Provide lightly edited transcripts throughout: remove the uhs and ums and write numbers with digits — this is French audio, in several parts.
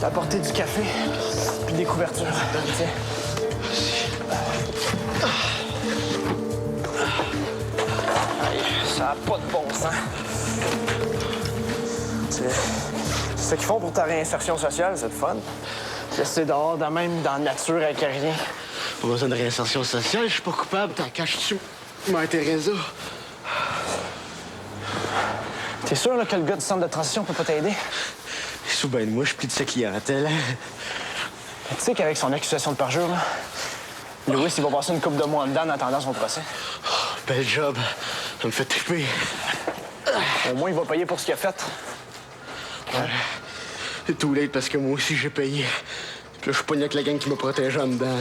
t'ai apporté du café, puis des couvertures. Tiens. Aïe, ça n'a pas de bon sens. C'est ce qu'ils font pour ta réinsertion sociale, c'est le fun. Rester dehors, de même, dans la nature, avec rien. Pas besoin de réinsertion sociale, je suis pas coupable, t'en caches-tu? Mère Teresa. T'es sûr là, que le gars du centre de transition peut pas t'aider? Sous ben de moi, je plie de sa clientèle. Tu sais qu'avec son accusation de parjure, là, Louis, il va passer une couple de mois dedans en attendant son procès. Oh, bel job. Ça me fait triper. Au moins, il va payer pour ce qu'il a fait. Ouais. C'est tout late parce que moi aussi, j'ai payé. Puis là, je suis pogné avec la gang qui m'a protégé en dedans.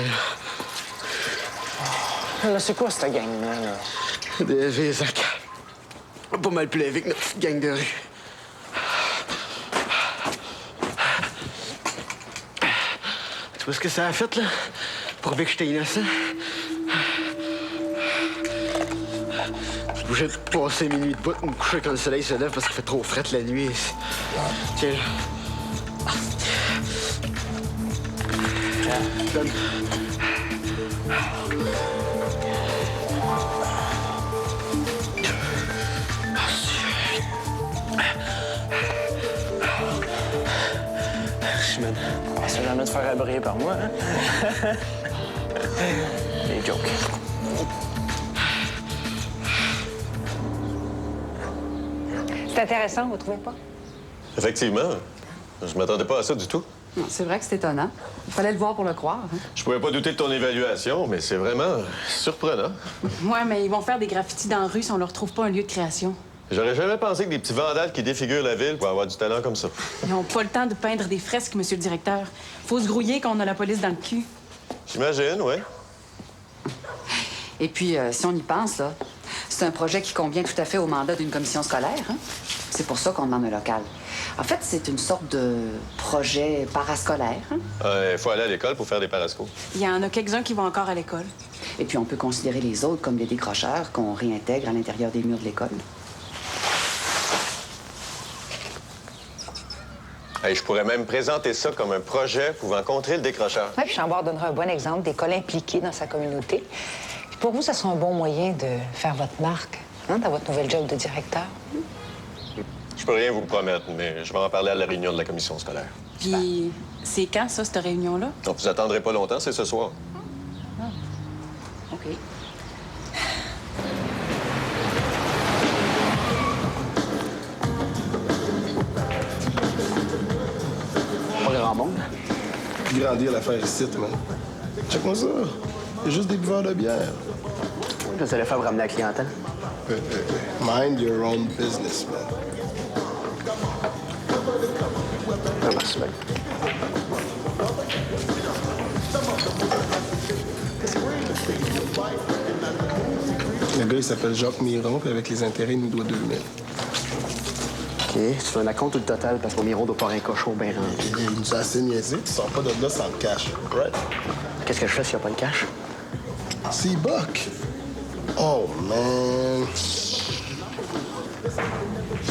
Là, c'est quoi cette gang-là? Là? Des Zach. Pas mal plus élevé que notre petite gang de rue. Tu vois ce que ça a fait, là? Prouver que j'étais innocent. Je bougeais de passer minuit de bout, me coucher quand le soleil se lève parce qu'il fait trop fret la nuit. Tiens, là. Donne. Merci, man. Essaie jamais de faire abriller par moi, hein? Les jokes. C'est intéressant, vous trouvez pas? Effectivement. Je m'attendais pas à ça du tout. C'est vrai que c'est étonnant. Il fallait le voir pour le croire. Hein? Je pouvais pas douter de ton évaluation, mais c'est vraiment surprenant. Ouais, mais ils vont faire des graffitis dans la rue si on leur trouve pas un lieu de création. J'aurais jamais pensé que des petits vandales qui défigurent la ville pouvaient avoir du talent comme ça. Ils n'ont pas le temps de peindre des fresques, monsieur le directeur. Faut se grouiller quand on a la police dans le cul. J'imagine, oui. Et puis, si on y pense, là, c'est un projet qui convient tout à fait au mandat d'une commission scolaire. Hein? C'est pour ça qu'on demande un local. En fait, c'est une sorte de projet parascolaire. Hein? Il faut aller à l'école pour faire des parascos. Il y en a quelques-uns qui vont encore à l'école. Et puis, on peut considérer les autres comme des décrocheurs qu'on réintègre à l'intérieur des murs de l'école. Hey, je pourrais même présenter ça comme un projet pouvant contrer le décrocheur. Oui, puis Chambord donnera un bon exemple d'école impliquée dans sa communauté. Puis pour vous, ça sera un bon moyen de faire votre marque, hein, dans votre nouvel job de directeur. Je peux rien vous promettre, mais je vais en parler à la réunion de la commission scolaire. Puis, c'est quand, ça, cette réunion-là? Donc, vous attendrez pas longtemps, c'est ce soir. OK. Pas grand monde. Grandir l'affaire ici, man. Check-moi ça. Il y a juste des buveurs de bière. Vous allez faire pour ramener la clientèle. Mind your own business, man. Ah, merci bien. Le gars, il s'appelle Jacques Miron, puis avec les intérêts, il nous doit 2000. OK, tu donnes la compte ou le total parce qu'au Miron doit pas avoir un cochon bien rempli. Il nous a assez niaisé. Tu sors pas de là sans le cash. Right? Qu'est-ce que je fais s'il n'y a pas de cash? C'est Buck. Oh, man.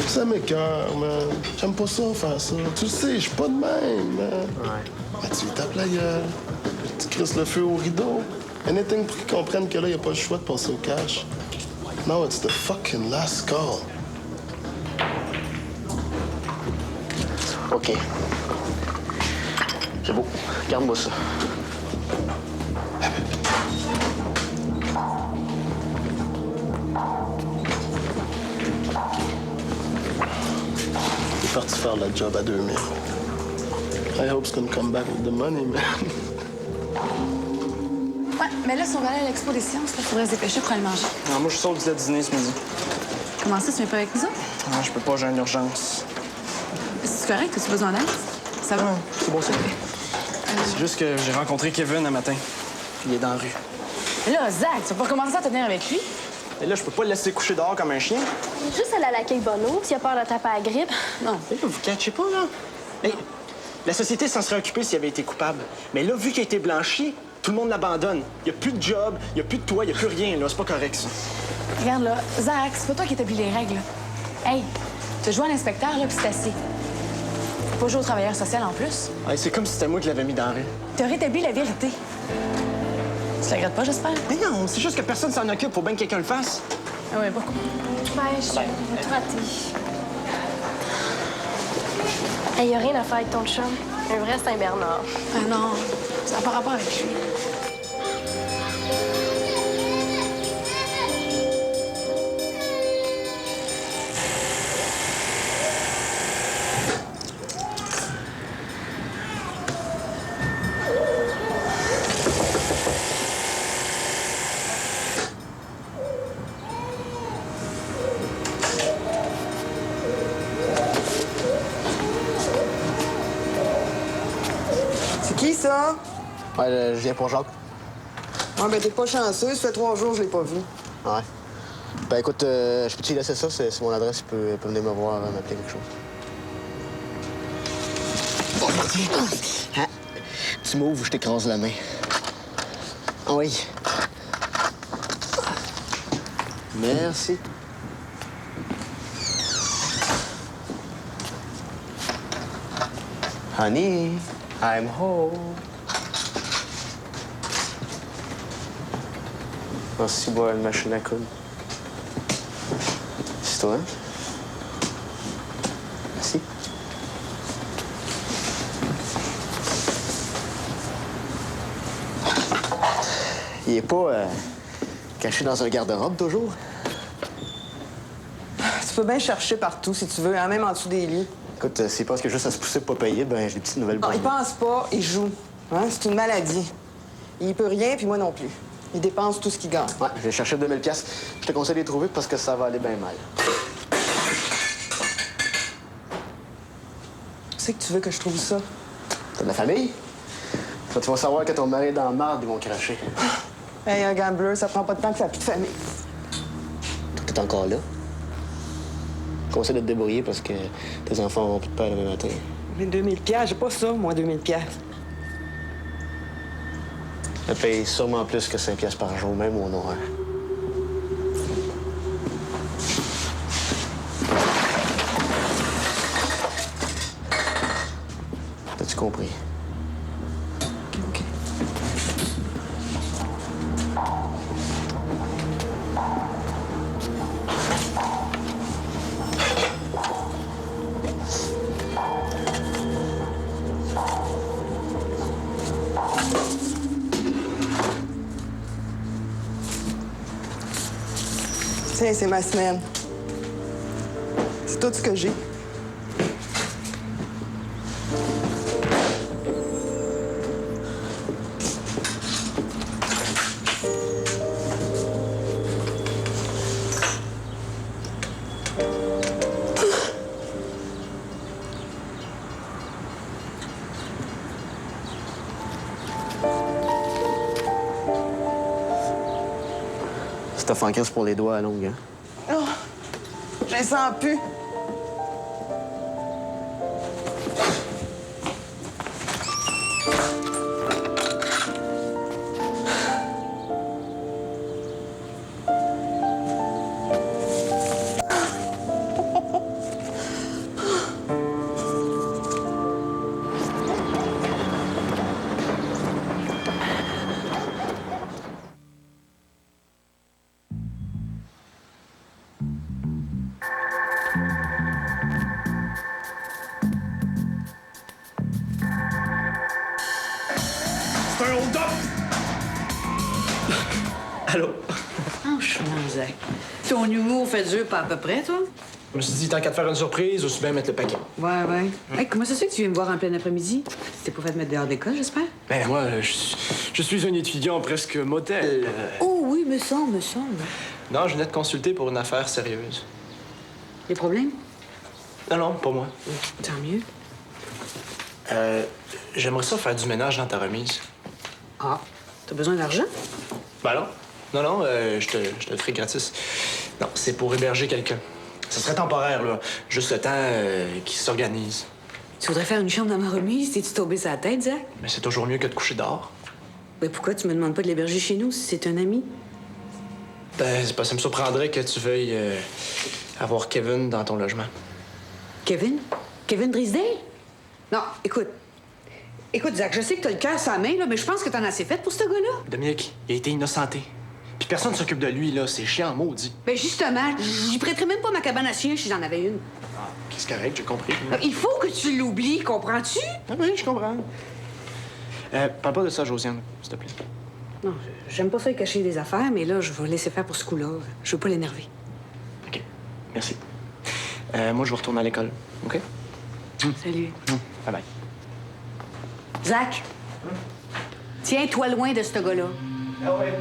Ça m'écoeure, man. J'aime pas ça, faire ça. Tu le sais, je suis pas de même, man. Ouais. Ben, tu lui tapes la gueule. Tu crisses le feu au rideau. Anything pour qu'ils comprennent que là, il n'y a pas le choix de passer au cash. No, it's the fucking last call. OK. C'est beau. Garde-moi ça. Il est parti faire le job à 2000. I hope he's gonna come back with the money, man. Ouais, mais là, si on va aller à l'expo des sciences, il faudrait se dépêcher pour aller manger. Non, moi, je suis sauve à dîner ce midi. Comment ça, tu viens pas avec nous autres? Non, je peux pas, j'ai une urgence. C'est correct? As-tu besoin d'aide? Ça va? C'est bon, ça. C'est juste que j'ai rencontré Kevin un matin. Puis il est dans la rue. Là, Zach, tu vas pas commencer à te tenir avec lui? Et là, je peux pas le laisser coucher dehors comme un chien. Juste aller à l'accueil Bono, s'il a peur de taper à la grippe. Non. Et là, vous catchez pas, là? Hey, la société s'en serait occupée s'il avait été coupable. Mais là, vu qu'il a été blanchi, tout le monde l'abandonne. Il n'y a plus de job, il n'y a plus de toit, il n'y a plus rien, là. C'est pas correct, ça. Regarde, là, Zach, c'est pas toi qui établis les règles. Là. Hey, tu joues à l'inspecteur, là, puis c'est assez. pas joué au travailleur social en plus. Ouais, c'est comme si c'était moi qui l'avais mis dans la rue. T'as rétabli la vérité. Tu la regrettes pas, j'espère? Mais non, c'est juste que personne s'en occupe. Faut bien que quelqu'un le fasse. Ah ouais, pourquoi? Ouais, je suis ratée. Hey, y a rien à faire avec ton chum. Un vrai Saint-Bernard. Ah non, ça n'a pas rapport avec lui. C'est qui, ça? Ouais, je viens pour Jacques. Ouais, ben t'es pas chanceux. Ça fait 3 jours que je l'ai pas vu. Ouais. Ben écoute, je peux te laisser ça, c'est mon adresse, il peut venir me voir, m'appeler quelque chose. Hein? Tu m'ouvres ou je t'écrase la main. Ah oui. Merci. Honey, I'm home. Merci, boire une machine à coudre. C'est toi, hein? Merci. Il est pas caché dans un garde-robe, toujours? Tu peux bien chercher partout, si tu veux, hein, même en dessous des lits. Écoute, s'il pense que juste à se pousser pour pas payer, ben j'ai des petites nouvelles Non, pour il lui. pense pas, il joue. Hein? C'est une maladie. Il peut rien, puis moi non plus. Il dépense tout ce qu'il gagne. Ouais, je vais chercher 2000 pièces. Je te conseille de les trouver parce que ça va aller bien mal. C'est que tu veux que je trouve ça? T'as de la famille? Quand tu vas savoir que ton mari est dans la marde, ils vont cracher. Hey, un gambler, ça prend pas de temps que ça a plus de famille. Toi, t'es encore là. Conseille de te débrouiller parce que tes enfants n'auront plus de père demain matin. Mais 2000 piastres, j'ai pas ça, moi, 2000 piastres. Elle paye sûrement plus que 5 piastres par jour, même au noir. T'as-tu compris? OK. Tiens, c'est ma semaine. C'est tout ce que j'ai. C'est ta en crise pour les doigts à longue, hein? Oh, je les sens plus. C'est un hold-up! Allô? Franchement, Zach. Ton humour fait dur pas à peu près, toi? Je me suis dit, tant qu'à te faire une surprise, aussi bien mettre le paquet. Ouais, ouais. Hey, comment ça se fait que tu viens me voir en plein après-midi? T'es pas fait mettre dehors d'école, j'espère? Ben, moi, je suis un étudiant presque modèle. Oh oui, me semble. Non, je venais te consulter pour une affaire sérieuse. Des problèmes? Non, pas moi. Tant mieux. J'aimerais ça faire du ménage dans ta remise. Ah, t'as besoin d'argent? Ben non. Non, je te le ferai gratis. Non, c'est pour héberger quelqu'un. Ça serait temporaire, là. Juste le temps qu'il s'organise. Tu voudrais faire une chambre dans ma remise? T'es-tu tombé sur la tête, Zach? Mais c'est toujours mieux que de coucher dehors. Ben pourquoi tu me demandes pas de l'héberger chez nous si c'est un ami? Ben, c'est parce que ça me surprendrait que tu veuilles avoir Kevin dans ton logement. Kevin? Kevin Drisdale? Non, écoute. Écoute, Zach, je sais que t'as le cœur sur la main, là, mais je pense que t'en as assez fait pour ce gars-là. Dominique, il a été innocenté. Puis personne s'occupe de lui, là. C'est chiant, maudit. Ben justement, j'y prêterais même pas ma cabane à chien si j'en avais une. Ah, c'est correct, j'ai compris. Il faut que tu l'oublies, comprends-tu? Ah oui, je comprends. Parle pas de ça, Josiane, s'il te plaît. Non, j'aime pas ça y cacher des affaires, mais là, je vais laisser faire pour ce coup-là. Je veux pas l'énerver. OK. Merci. Moi, je vais retourner à l'école, OK? Salut. Bye-bye. Zach, tiens-toi loin de ce gars-là. Ah ouais.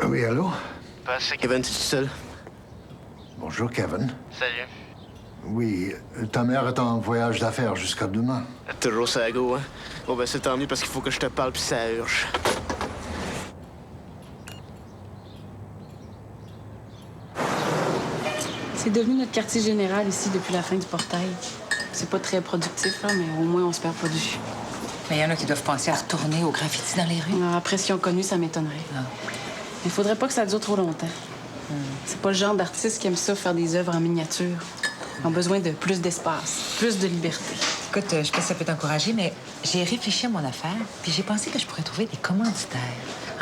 Oui, allô? C'est Kevin, t'es tout seul? Bonjour, Kevin. Salut. Oui, ta mère est en voyage d'affaires jusqu'à demain. Toujours ça à go, hein? Bon, ben, c'est tant mieux parce qu'il faut que je te parle, puis ça urge. C'est devenu notre quartier général ici depuis la fin du portail. C'est pas très productif, là, mais au moins on se perd pas de vue. Mais il y en a qui doivent penser à retourner au graffiti dans les rues. Après ce qu'ils ont connu, ça m'étonnerait. Il faudrait pas que ça dure trop longtemps. C'est pas le genre d'artiste qui aime ça, faire des œuvres en miniature. Ils ont besoin de plus d'espace, plus de liberté. Écoute, je sais pas si ça peut t'encourager, mais j'ai réfléchi à mon affaire, puis j'ai pensé que je pourrais trouver des commanditaires,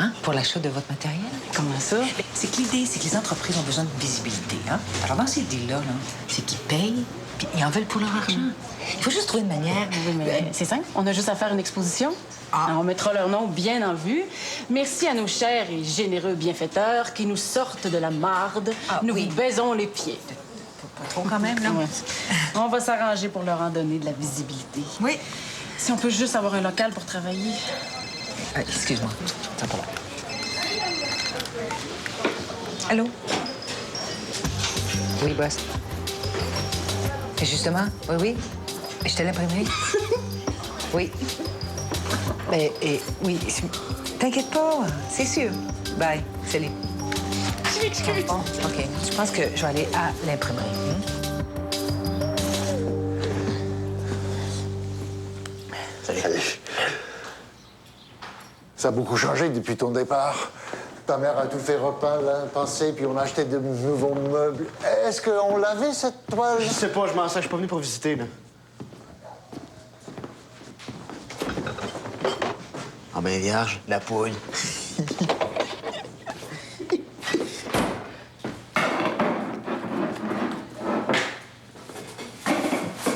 hein, pour l'achat de votre matériel. Comment ça? C'est que l'idée, c'est que les entreprises ont besoin de visibilité, hein. Alors dans ces deals-là, c'est qu'ils payent, puis ils en veulent pour leur argent. Il faut juste trouver une manière. Oui, mais c'est simple. On a juste à faire une exposition. On mettra leur nom bien en vue. Merci à nos chers et généreux bienfaiteurs qui nous sortent de la marde. Nous vous baisons les pieds. Pas trop quand même, là. Ouais. On va s'arranger pour leur en donner de la visibilité. Oui. Si on peut juste avoir un local pour travailler. Excuse-moi. Ça va. Allô? Oui, boss. Et justement, oui. Je te l'imprimerai. Oui. Oui. T'inquiète pas, c'est sûr. Bye. Salut. Je m'excuse. Bon, OK. Je pense que je vais aller à l'imprimerie. Salut. Ça a beaucoup changé depuis ton départ. Ta mère a tout fait repeindre, penser, puis on a acheté de nouveaux meubles. Est-ce qu'on l'avait, cette toile? Je sais pas, je m'en sais, je suis pas venu pour visiter, là. Ah ben, vierge, la poule.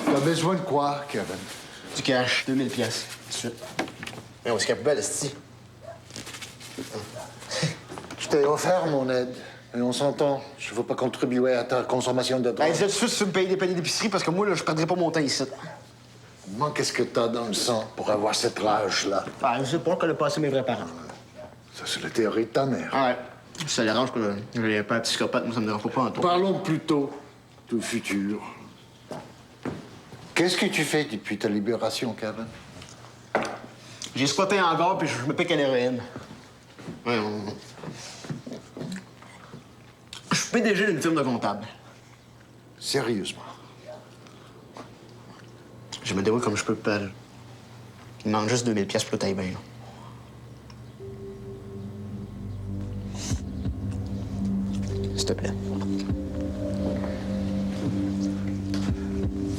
T'as besoin de quoi, Kevin? Du cash, 2000 pièces, tout de suite. Mais on se capte belle, esti. Je t'ai offert mon aide. Et on s'entend. Je veux pas contribuer à ta consommation de drogue. Hey, dis-le tout de suite, tu me payer des paniers d'épicerie parce que moi, là, je perdrai pas mon temps ici. Dis-moi, qu'est-ce que t'as dans le sang pour avoir cette rage-là? Ah, je sais pas, je connais pas assez mes vrais parents. Ça, c'est la théorie de ta mère. Ah ouais. Ça dérange que j'ai pas un psychopathe, moi, ça me dérange pas en tout. Parlons plutôt du futur. Qu'est-ce que tu fais depuis ta libération, Kevin? J'ai squatté en gare puis je me pique à l'héroïne. Ouais, Je suis PDG d'une firme de comptable. Sérieusement? Je me débrouille comme je peux, pelle. Il manque juste 2000 pièces pour le taille bien. S'il te plaît.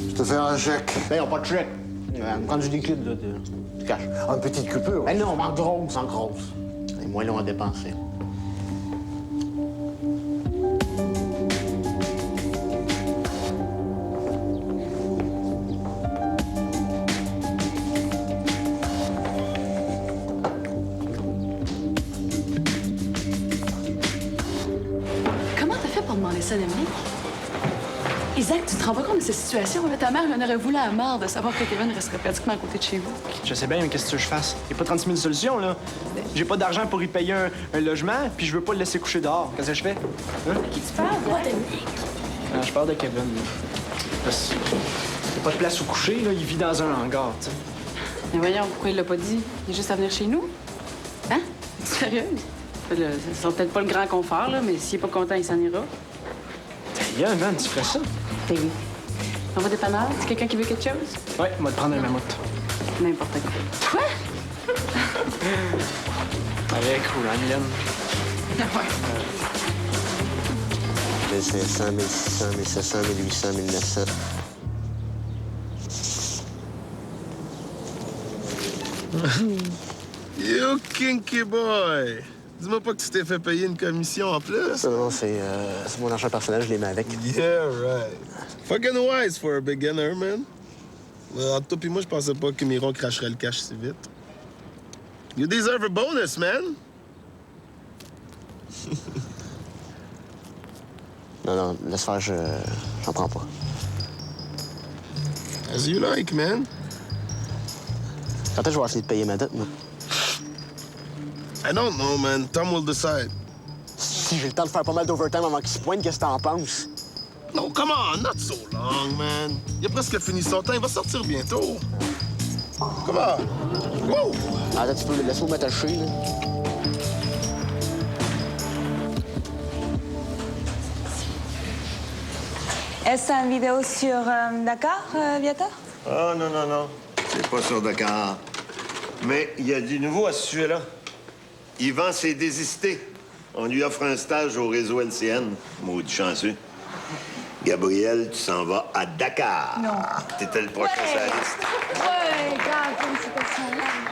Je te fais un chèque. Ben, on pas de chèque. On va me prendre du liquide, là, du cash. Une petite coupure. Ben non, en grosse. Et moins long à dépenser. Comment t'as fait pour demander ça, Dominique? Isaac, tu te rends pas compte de cette situation? Là, ta mère en aurait voulu à mort de savoir que Kevin resterait pratiquement à côté de chez vous. Je sais bien, mais qu'est-ce que tu veux que je fasse? Il n'y a pas 36 000 solutions, là. J'ai pas d'argent pour y payer un logement, puis je veux pas le laisser coucher dehors. Qu'est-ce que je fais? Hein? À qui tu parles? Moi, Dominique. Je parle de Kevin, là. Parce qu'il n'y a pas de place où coucher, là. Il vit dans un hangar, tu sais. Mais voyons, pourquoi il l'a pas dit? Il est juste à venir chez nous? Hein? Sérieuse? Ça sera peut-être pas le grand confort, là, mais s'il est pas content, il s'en ira. Yeah, man, tu ferais ça? Payé. On va dépanneur? C'est quelqu'un qui veut quelque chose? Ouais, on va te prendre un mammouth. N'importe quoi. Quoi? Avec ou la mienne. 1500, 1600, 1700, 1800, 1900. Yo, kinky boy! Dis-moi pas que tu t'es fait payer une commission en plus. Non, c'est mon argent personnel, je les mets avec. Yeah, right. Fucking wise for a beginner, man. Entre toi et moi, je pensais pas que Miron cracherait le cash si vite. You deserve a bonus, man! Non, laisse faire, j'en prends pas. As you like, man. Quand est-ce que je vais essayer de payer ma dette, moi? I don't know, man. Tom will decide. Si j'ai le temps de faire pas mal d'overtime avant qu'il se pointe, qu'est-ce que t'en penses? No, come on, not so long, man. Il a presque fini son temps, il va sortir bientôt. Come on. Wow! Attends, tu peux laisse-moi m'attacher, là. Est-ce une vidéo sur Dakar, Viator? Ah, non. C'est pas sur Dakar. Mais il y a du nouveau à ce sujet-là. Yvan s'est désisté. On lui offre un stage au réseau LCN. Maudit chanceux. Gabriel, tu s'en vas à Dakar. Non. T'étais le prochain sur la liste. Ouais, grave, félicitations.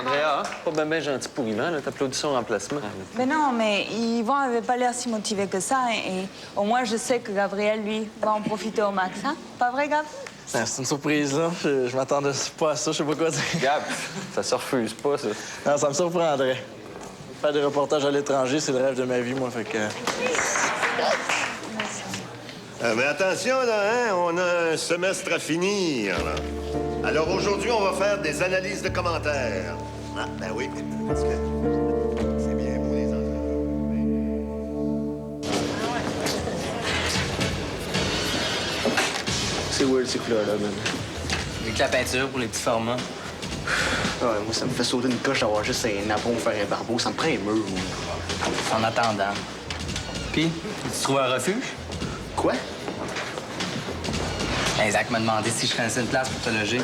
Andrea, pas bien gentil pour Yvan, là. T'applaudis son remplacement. Mais non, mais Yvan avait pas l'air si motivé que ça. Et au moins, je sais que Gabriel, lui, va en profiter au max. Hein? Pas vrai, Gab? C'est une surprise, là. Je m'attendais pas à ça, je sais pas quoi dire. Gab, ça se refuse pas, ça. Non, ça me surprendrait. Faire des reportages à l'étranger, c'est le rêve de ma vie, moi, fait que... Mais attention, là, hein, on a un semestre à finir, là. Alors aujourd'hui, on va faire des analyses de commentaires. Ah, ben oui, parce que c'est bien beau, les C'est weird, ces couleurs-là, man. Avec la peinture pour les petits formats. Ouais, moi, ça me fait sauter une coche d'avoir juste un napon pour faire un barbeau. Ça me prend un mur, moi. En attendant. Puis, tu trouves un refuge? Quoi? Ben, Zach m'a demandé si je connaissais une place pour te loger.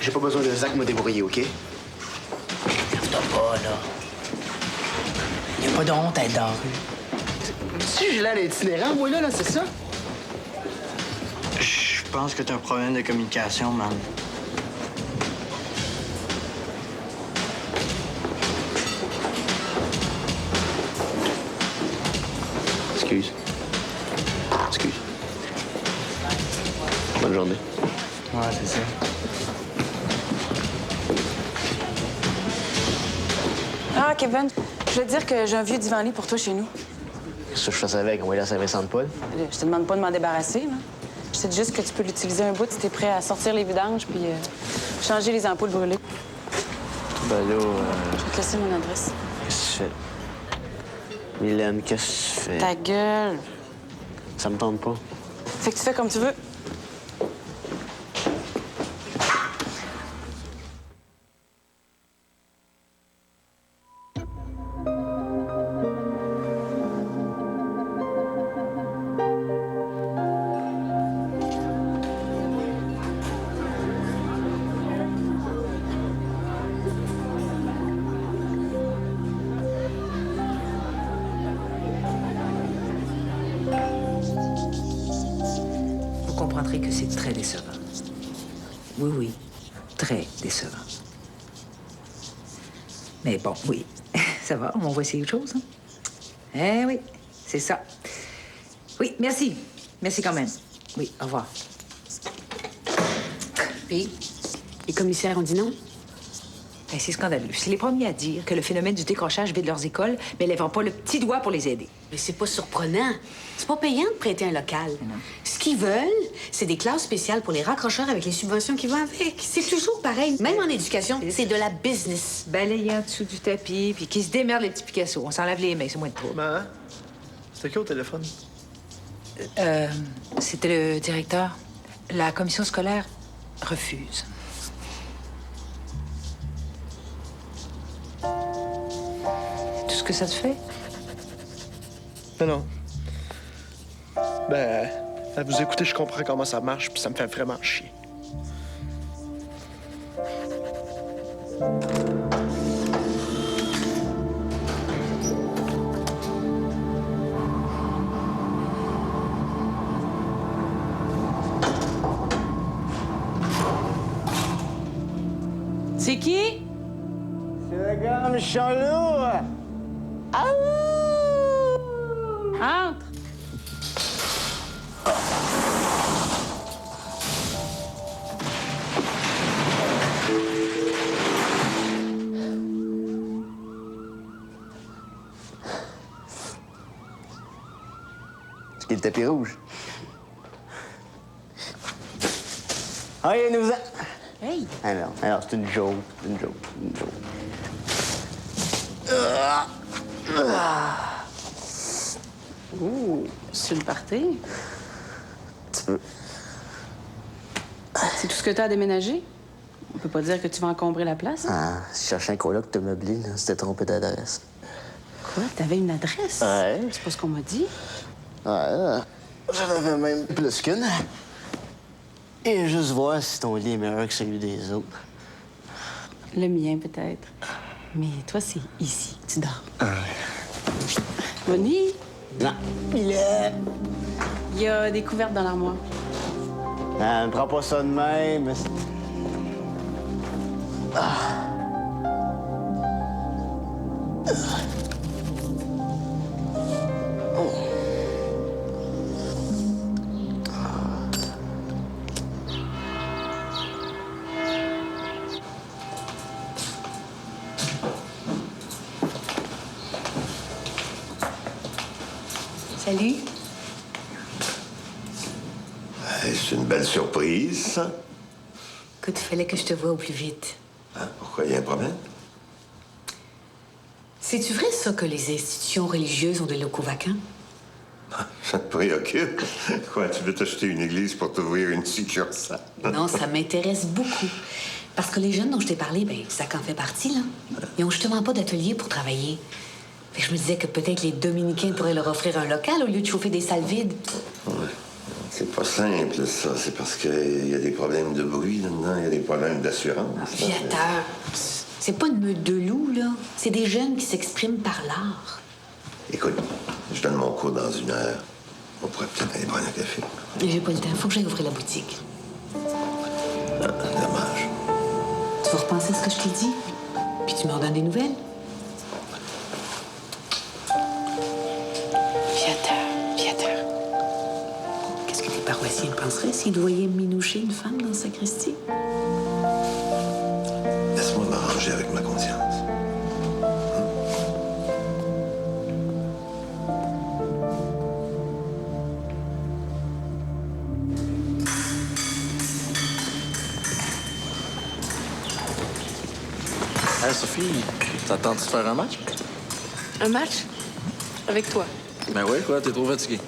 J'ai pas besoin de Zach me débrouiller, OK? T'as pas, là. Y a pas de honte à être dans la rue. Si j'ai l'air d'itinérant, moi, là, c'est ça? Je pense que t'as un problème de communication, man. Excuse. Bonne journée. Ouais, c'est ça. Ah, Kevin, je veux dire que j'ai un vieux divan-lit pour toi chez nous. Qu'est-ce que je faisais avec? On va aller à Saint-Vincent-de-Paul? Je te demande pas de m'en débarrasser, là. Je sais juste que tu peux l'utiliser un bout si t'es prêt à sortir les vidanges puis changer les ampoules brûlées. Ben là, Je vais te laisser mon adresse. qu'est-ce que tu fais? Mylène, qu'est-ce que tu fais? Ta gueule. Ça me tente pas. Fait que tu fais comme tu veux. Vous comprendrez que c'est très décevant. Oui, très décevant. Mais bon, oui, ça va, on va essayer autre chose. Hein? Eh oui, c'est ça. Oui, merci. Merci quand même. Oui, au revoir. Puis, les commissaires ont dit non? Ben, c'est scandaleux. C'est les premiers à dire que le phénomène du décrochage vide leurs écoles, mais ils lèveront pas le petit doigt pour les aider. Mais c'est pas surprenant. C'est pas payant de prêter un local. Ce qu'ils veulent, c'est des classes spéciales pour les raccrocheurs avec les subventions qui vont avec. C'est toujours pareil. Même en éducation, c'est de la business. Balayer en dessous du tapis, puis qui se démerdent les petits Picasso. On s'en lave les mains, c'est moins de trouble. Maman, c'était qui au téléphone? C'était le directeur. La commission scolaire refuse. Tout ce que ça te fait? Non. Ben, à vous écouter, je comprends comment ça marche, puis ça me fait vraiment chier. C'est qui? C'est le gars Michel-Loup! Ah ouh! Entre! C'est qui le tapis rouge? Ah, il nous a... Hey! Alors, c'est une joke. Ouh, c'est le party. Tu peux. C'est tout ce que t'as à déménager? On peut pas dire que tu vas encombrer la place? Ah, je cherchais un coloc de meublé, là. C'était trompé d'adresse. Quoi? T'avais une adresse? Ouais. C'est pas ce qu'on m'a dit. Ouais, j'en avais même plus qu'une. Et juste voir si ton lit est meilleur que celui des autres. Le mien, peut-être. Mais toi, c'est ici. Tu dors. Bonne nuit. Non. Il y a des couvertes dans l'armoire. Ne prends pas ça de même. Salut. C'est une belle surprise, ça. Écoute, il fallait que je te voie au plus vite. Hein? Pourquoi? Il y a un problème? C'est-tu vrai, ça, que les institutions religieuses ont des locaux vacants? Ça te préoccupe? Quoi, tu veux t'acheter une église pour t'ouvrir une succursale? Non, ça m'intéresse beaucoup. Parce que les jeunes dont je t'ai parlé, ben, ça en fait partie, là. Ils ont justement pas d'atelier pour travailler. Fait que je me disais que peut-être les Dominicains pourraient leur offrir un local au lieu de chauffer des salles vides. Ouais. C'est pas simple, ça. C'est parce qu'il y a des problèmes de bruit là-dedans, il y a des problèmes d'assurance. Viateur, c'est pas une meute de loups, là. C'est des jeunes qui s'expriment par l'art. Écoute, je donne mon cours dans 1 heure. On pourrait peut-être aller prendre un café. J'ai pas le temps. Faut que j'aille ouvrir la boutique. Ah, dommage. Tu vas repenser à ce que je t'ai dit? Puis tu me redonnes des nouvelles? Viateur. Qu'est-ce que les paroissiens penseraient s'ils voyaient minoucher une femme dans la sacristie? Laisse-moi m'arranger avec ma conscience. Hey, Sophie, t'attends-tu de faire un match? Un match? Avec toi? Ben oui, quoi, t'es trop fatigué.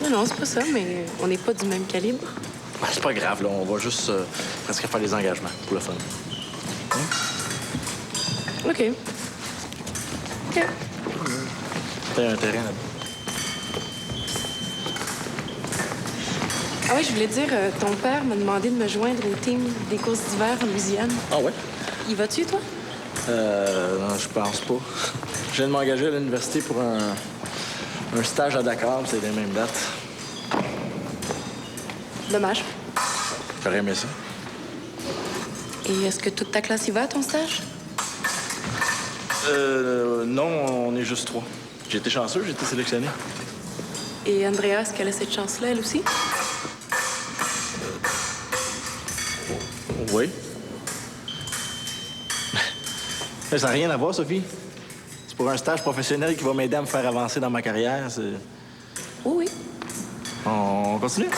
Non, c'est pas ça, mais on n'est pas du même calibre. Ben, c'est pas grave, là, on va juste presque faire les engagements pour le fun. OK. T'as un terrain là-bas. Ah oui, je voulais dire, ton père m'a demandé de me joindre au team des courses d'hiver en Louisiane. Ah ouais? Y vas-tu, toi? Non, je pense pas. Je viens de m'engager à l'université pour un stage à Dakar, c'est les mêmes dates. Dommage. J'aurais aimé ça. Et est-ce que toute ta classe y va à ton stage? Non, on est juste 3. J'ai été chanceux, j'ai été sélectionné. Et Andrea, est-ce qu'elle a cette chance-là, elle aussi? Oui. Mais ça n'a rien à voir, Sophie. C'est pour un stage professionnel qui va m'aider à me faire avancer dans ma carrière. Oui. On continue?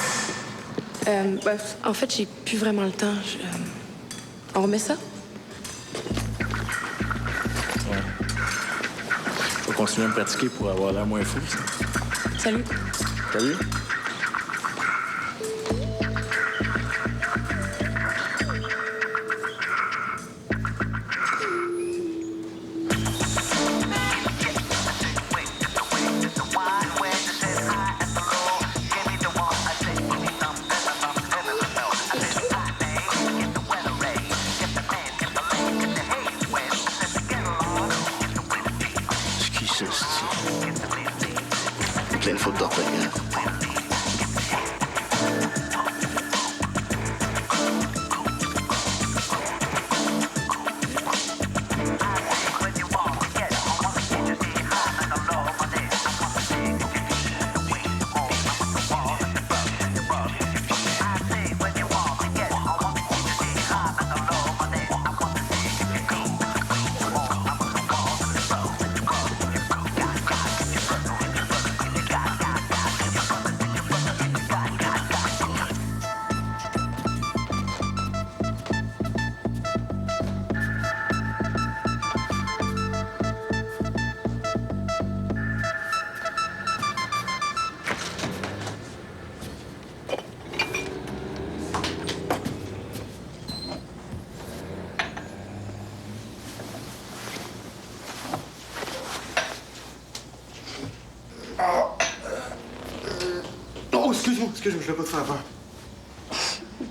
En fait, j'ai plus vraiment le temps. On remet ça? Ouais. Je vais continuer à me pratiquer pour avoir l'air moins fou. Salut. Salut. Excuse-moi, je vais pas te faire peur.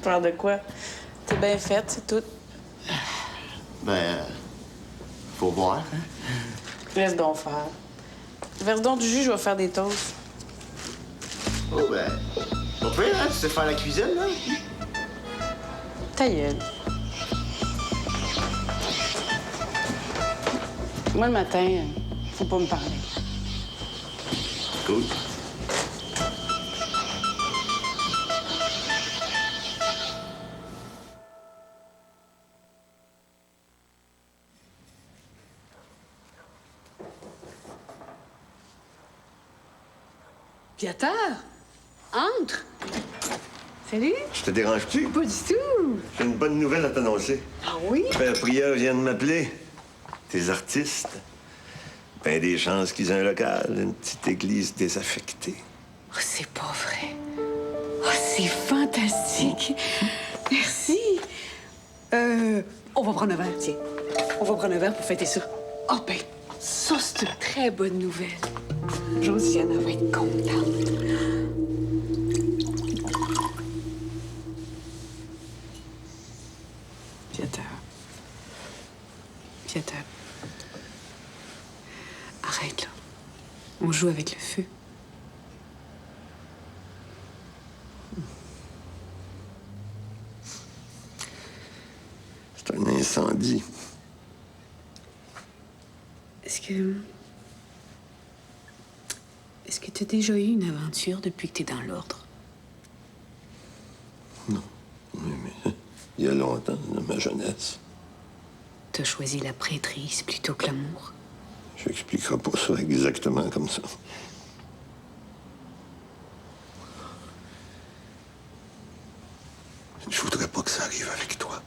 Peur de quoi? T'es bien faite, c'est tout. Ben, faut boire, hein? Laisse donc faire. Verse donc du jus, je vais faire des toasts. Oh, ben, on peut, hein? Tu sais faire la cuisine, là? Ta gueule. Moi, le matin, faut pas me parler. Cool. Viateur, entre. Salut. Je te dérange-tu? Pas du tout. J'ai une bonne nouvelle à t'annoncer. Ah oui? Père Prieur vient de m'appeler. Tes artistes. Ben des chances qu'ils aient un local, une petite église désaffectée. Oh, c'est pas vrai. Oh, c'est fantastique. Merci. On va prendre un verre, tiens. On va prendre un verre pour fêter ça. Oh, ben, ça, c'est une très bonne nouvelle. Josiane, elle va être contente. Viateur. Viateur. Arrête, là. On joue avec le feu. C'est un incendie. Est-ce que tu as déjà eu une aventure depuis que tu es dans l'ordre? Non. Oui, mais il y a longtemps, dans ma jeunesse. Tu as choisi la prêtrise plutôt que l'amour? Je n'expliquerai pas ça exactement comme ça. Je voudrais pas que ça arrive avec toi.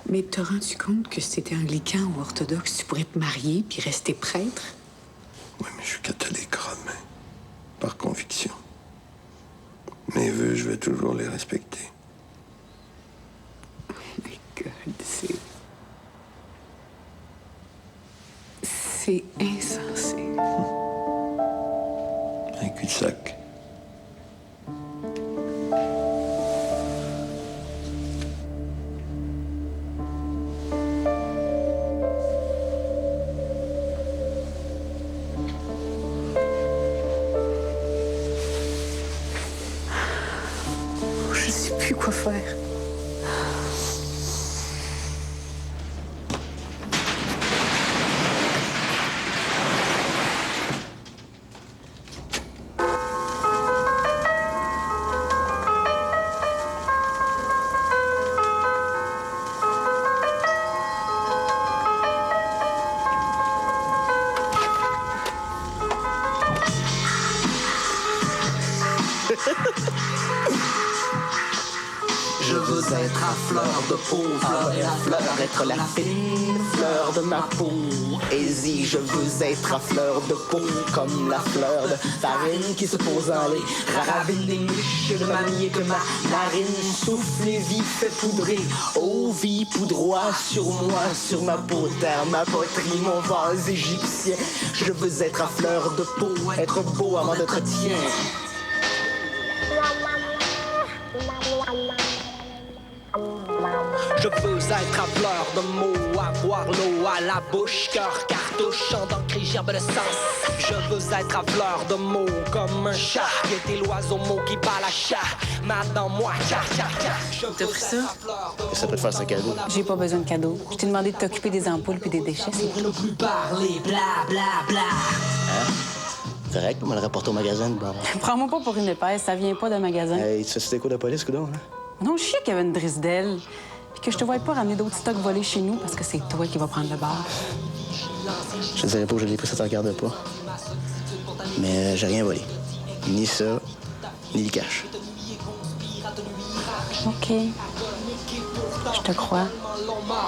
Mais t'as rendu compte que si t'étais anglican ou orthodoxe, tu pourrais te marier puis rester prêtre? Oui, mais je suis catholique romain. Par conviction. Mes vœux, je vais toujours les respecter. Oh my God, c'est insensé. Un cul-de-sac. Je sais plus quoi faire. Je veux être à fleur de peau, fleur et la fleur, être la fine fleur de ma peau. Easy, je veux être à fleur de peau, comme la fleur de farine qui se pose dans les ravines des niches de mamie et que ma narine souffle et vie fait poudrer. Oh vie, poudroie sur moi, sur ma peau terre, ma poterie, mon vase égyptien. Je veux être à fleur de peau, être beau avant d'être tien. Je veux être à fleur de mots, avoir l'eau à la bouche, cœur cartouche, chant d'encre et gerbe de sens. Je veux être à fleur de mots, comme un chat, qui était l'oiseau mot qui bat la chat. Maintenant moi, T'as pris ça? Ça peut te faire un cadeau. J'ai pas besoin de cadeau. Je t'ai demandé de t'occuper des ampoules puis des déchets. Pour ne plus parler, bla bla bla. Hein? Correct, on va le rapporter au magasin de bord. Prends-moi pas pour une épaisse, ça vient pas d'un magasin. Hey, tu sais c'était quoi de police, coudonc, hein? Non, je sais qu'il y avait une Drisdel. Puis que je te voyais pas ramener d'autres stocks volés chez nous parce que c'est toi qui vas prendre le bar. Je te dirais pas où je l'ai pris, ça te regarde pas. Mais j'ai rien volé. Ni ça, ni le cash. OK. Je te crois.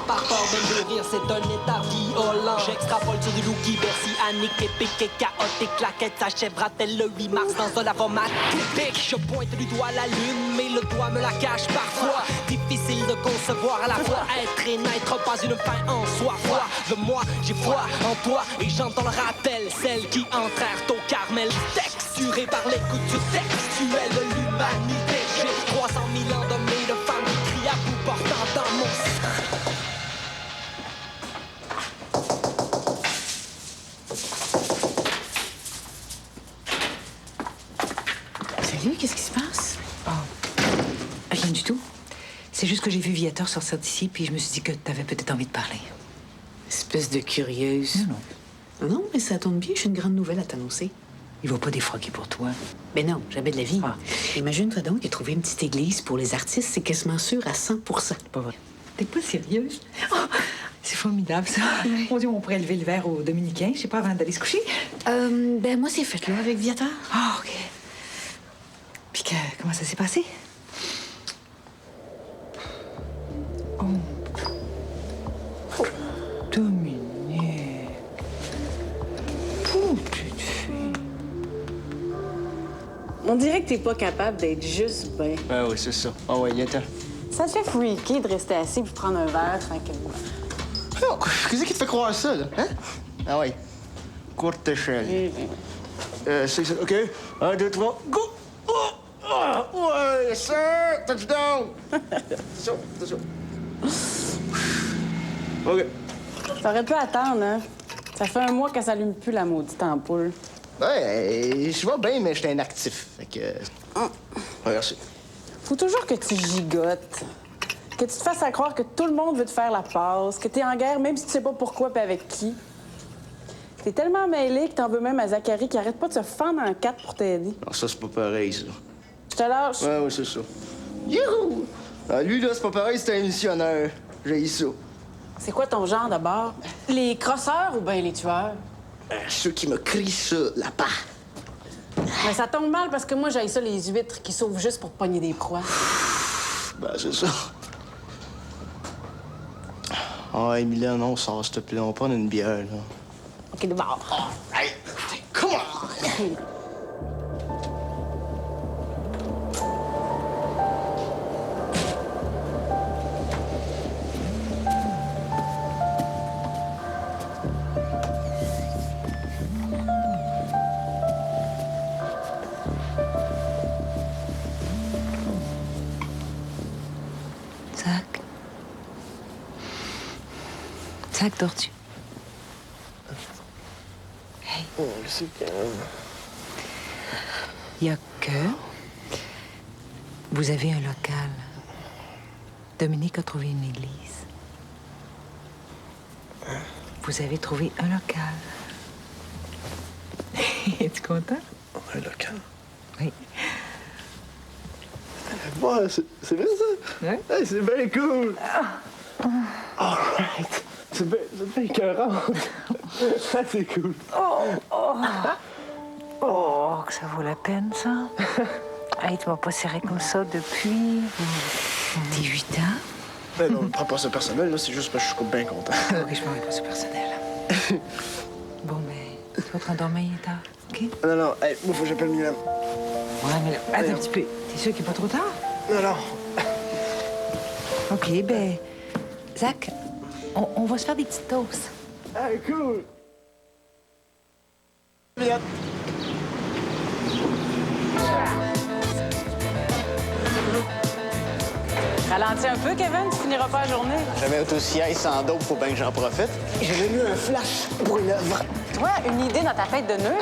Par peur de mourir, c'est un état violent. J'extrapole sur du Louki, Bercy, Annick, épique et chaotique. La quête s'achèvera-t-elle le 8 mars dans un format typique? Je pointe du doigt la lune, mais le doigt me la cache parfois. Difficile de concevoir à la fois être et n'être pas une fin en soi. Foi de moi, j'ai foi en toi et j'entends le rappel. Celles qui entrèrent au Carmel, texturé par l'écoute textuelle de l'humanité. J'ai 300 000 ans d'hommes et de femmes qui crient à bout portant dans mon sang. Salut, qu'est-ce qui se passe? Oh, rien du tout. C'est juste que j'ai vu Viator sortir d'ici, puis je me suis dit que t'avais peut-être envie de parler. Espèce de curieuse. Non. Non, mais ça tombe bien, j'ai une grande nouvelle à t'annoncer. Il va pas défroquer pour toi. Ben non, jamais de la vie. Imagine-toi donc qu'il a trouvé une petite église pour les artistes, c'est quasiment sûr à 100 Pas vrai. T'es pas sérieuse? Oh, c'est formidable, ça. Mon Dieu, on pourrait lever le verre aux Dominicains, je sais pas, avant d'aller se coucher. Ben moi, c'est fait, là, avec Viator. Ah, OK. Puis comment ça s'est passé? Oh. Dominique. Petite fille. On dirait que t'es pas capable d'être juste bien. Ah oui, c'est ça. Ah ouais, viens-t'en. Ça te fait freaky de rester assis puis prendre un verre tranquillement. Oh, qu'est-ce qui te fait croire ça, là? Hein? Ah ouais. Courte échelle. C'est ça. OK. 1, 2, 3, go! Oh! Oh! Ouais, yes, sir! Touchdown! Attention. OK. T'aurais pu attendre, hein? Ça fait un mois qu'elle s'allume plus la maudite ampoule. Ouais, je vais bien, mais j'étais inactif. Fait que... Ouais, merci. Faut toujours que tu gigotes. Que tu te fasses à croire que tout le monde veut te faire la passe, que t'es en guerre même si tu sais pas pourquoi puis avec qui. T'es tellement mêlé que t'en veux même à Zachary qui arrête pas de se fendre en quatre pour t'aider. Non, ça, c'est pas pareil, ça. Je te lâche. Ouais, c'est ça. Youhou! Ah, lui, là, c'est pas pareil, c'est un missionnaire. J'ai ça. C'est quoi ton genre d'abord? Les crosseurs ou bien les tueurs? Ceux qui me crient ça, là-bas. Mais ça tombe mal parce que moi, j'ai ça les huîtres qui sauvent juste pour pogner des proies. Ben, c'est ça. Ah, Emilia, non, ça, s'il te plaît, on va prendre une bière, là. OK, de bord. Hey, come on! Zach, dors-tu? Hey. Oh, c'est calme. Il y a que... Vous avez un local. Dominique a trouvé une église. Vous avez trouvé un local. Es-tu content? Un local? Oui. Ouais, c'est bien ça? Ouais. Hey, c'est bien cool! All right. C'est bien écœurant. Ça, c'est cool. Oh, que ça vaut la peine, ça. Hey, tu m'as pas serré comme ça depuis... 18 ans? Ben non, prends pas ça personnel, là. C'est juste que je suis bien content. OK, je m'en vais pas ça personnel. Bon, mais tu vas te rendormir tard, OK? Non, hey, moi, faut que j'appelle Milan. Ouais, mais là, attends un petit peu. T'es sûr qu'il n'est pas trop tard? Non. OK, ben... Zach, on va se faire des petites toasts. Ah, cool! Milan. Ralentis un peu, Kevin, tu finiras pas la journée. Jamais été aussi high sans dope, faut bien que j'en profite. J'avais eu un flash pour une œuvre. Toi, une idée dans ta tête de nœud?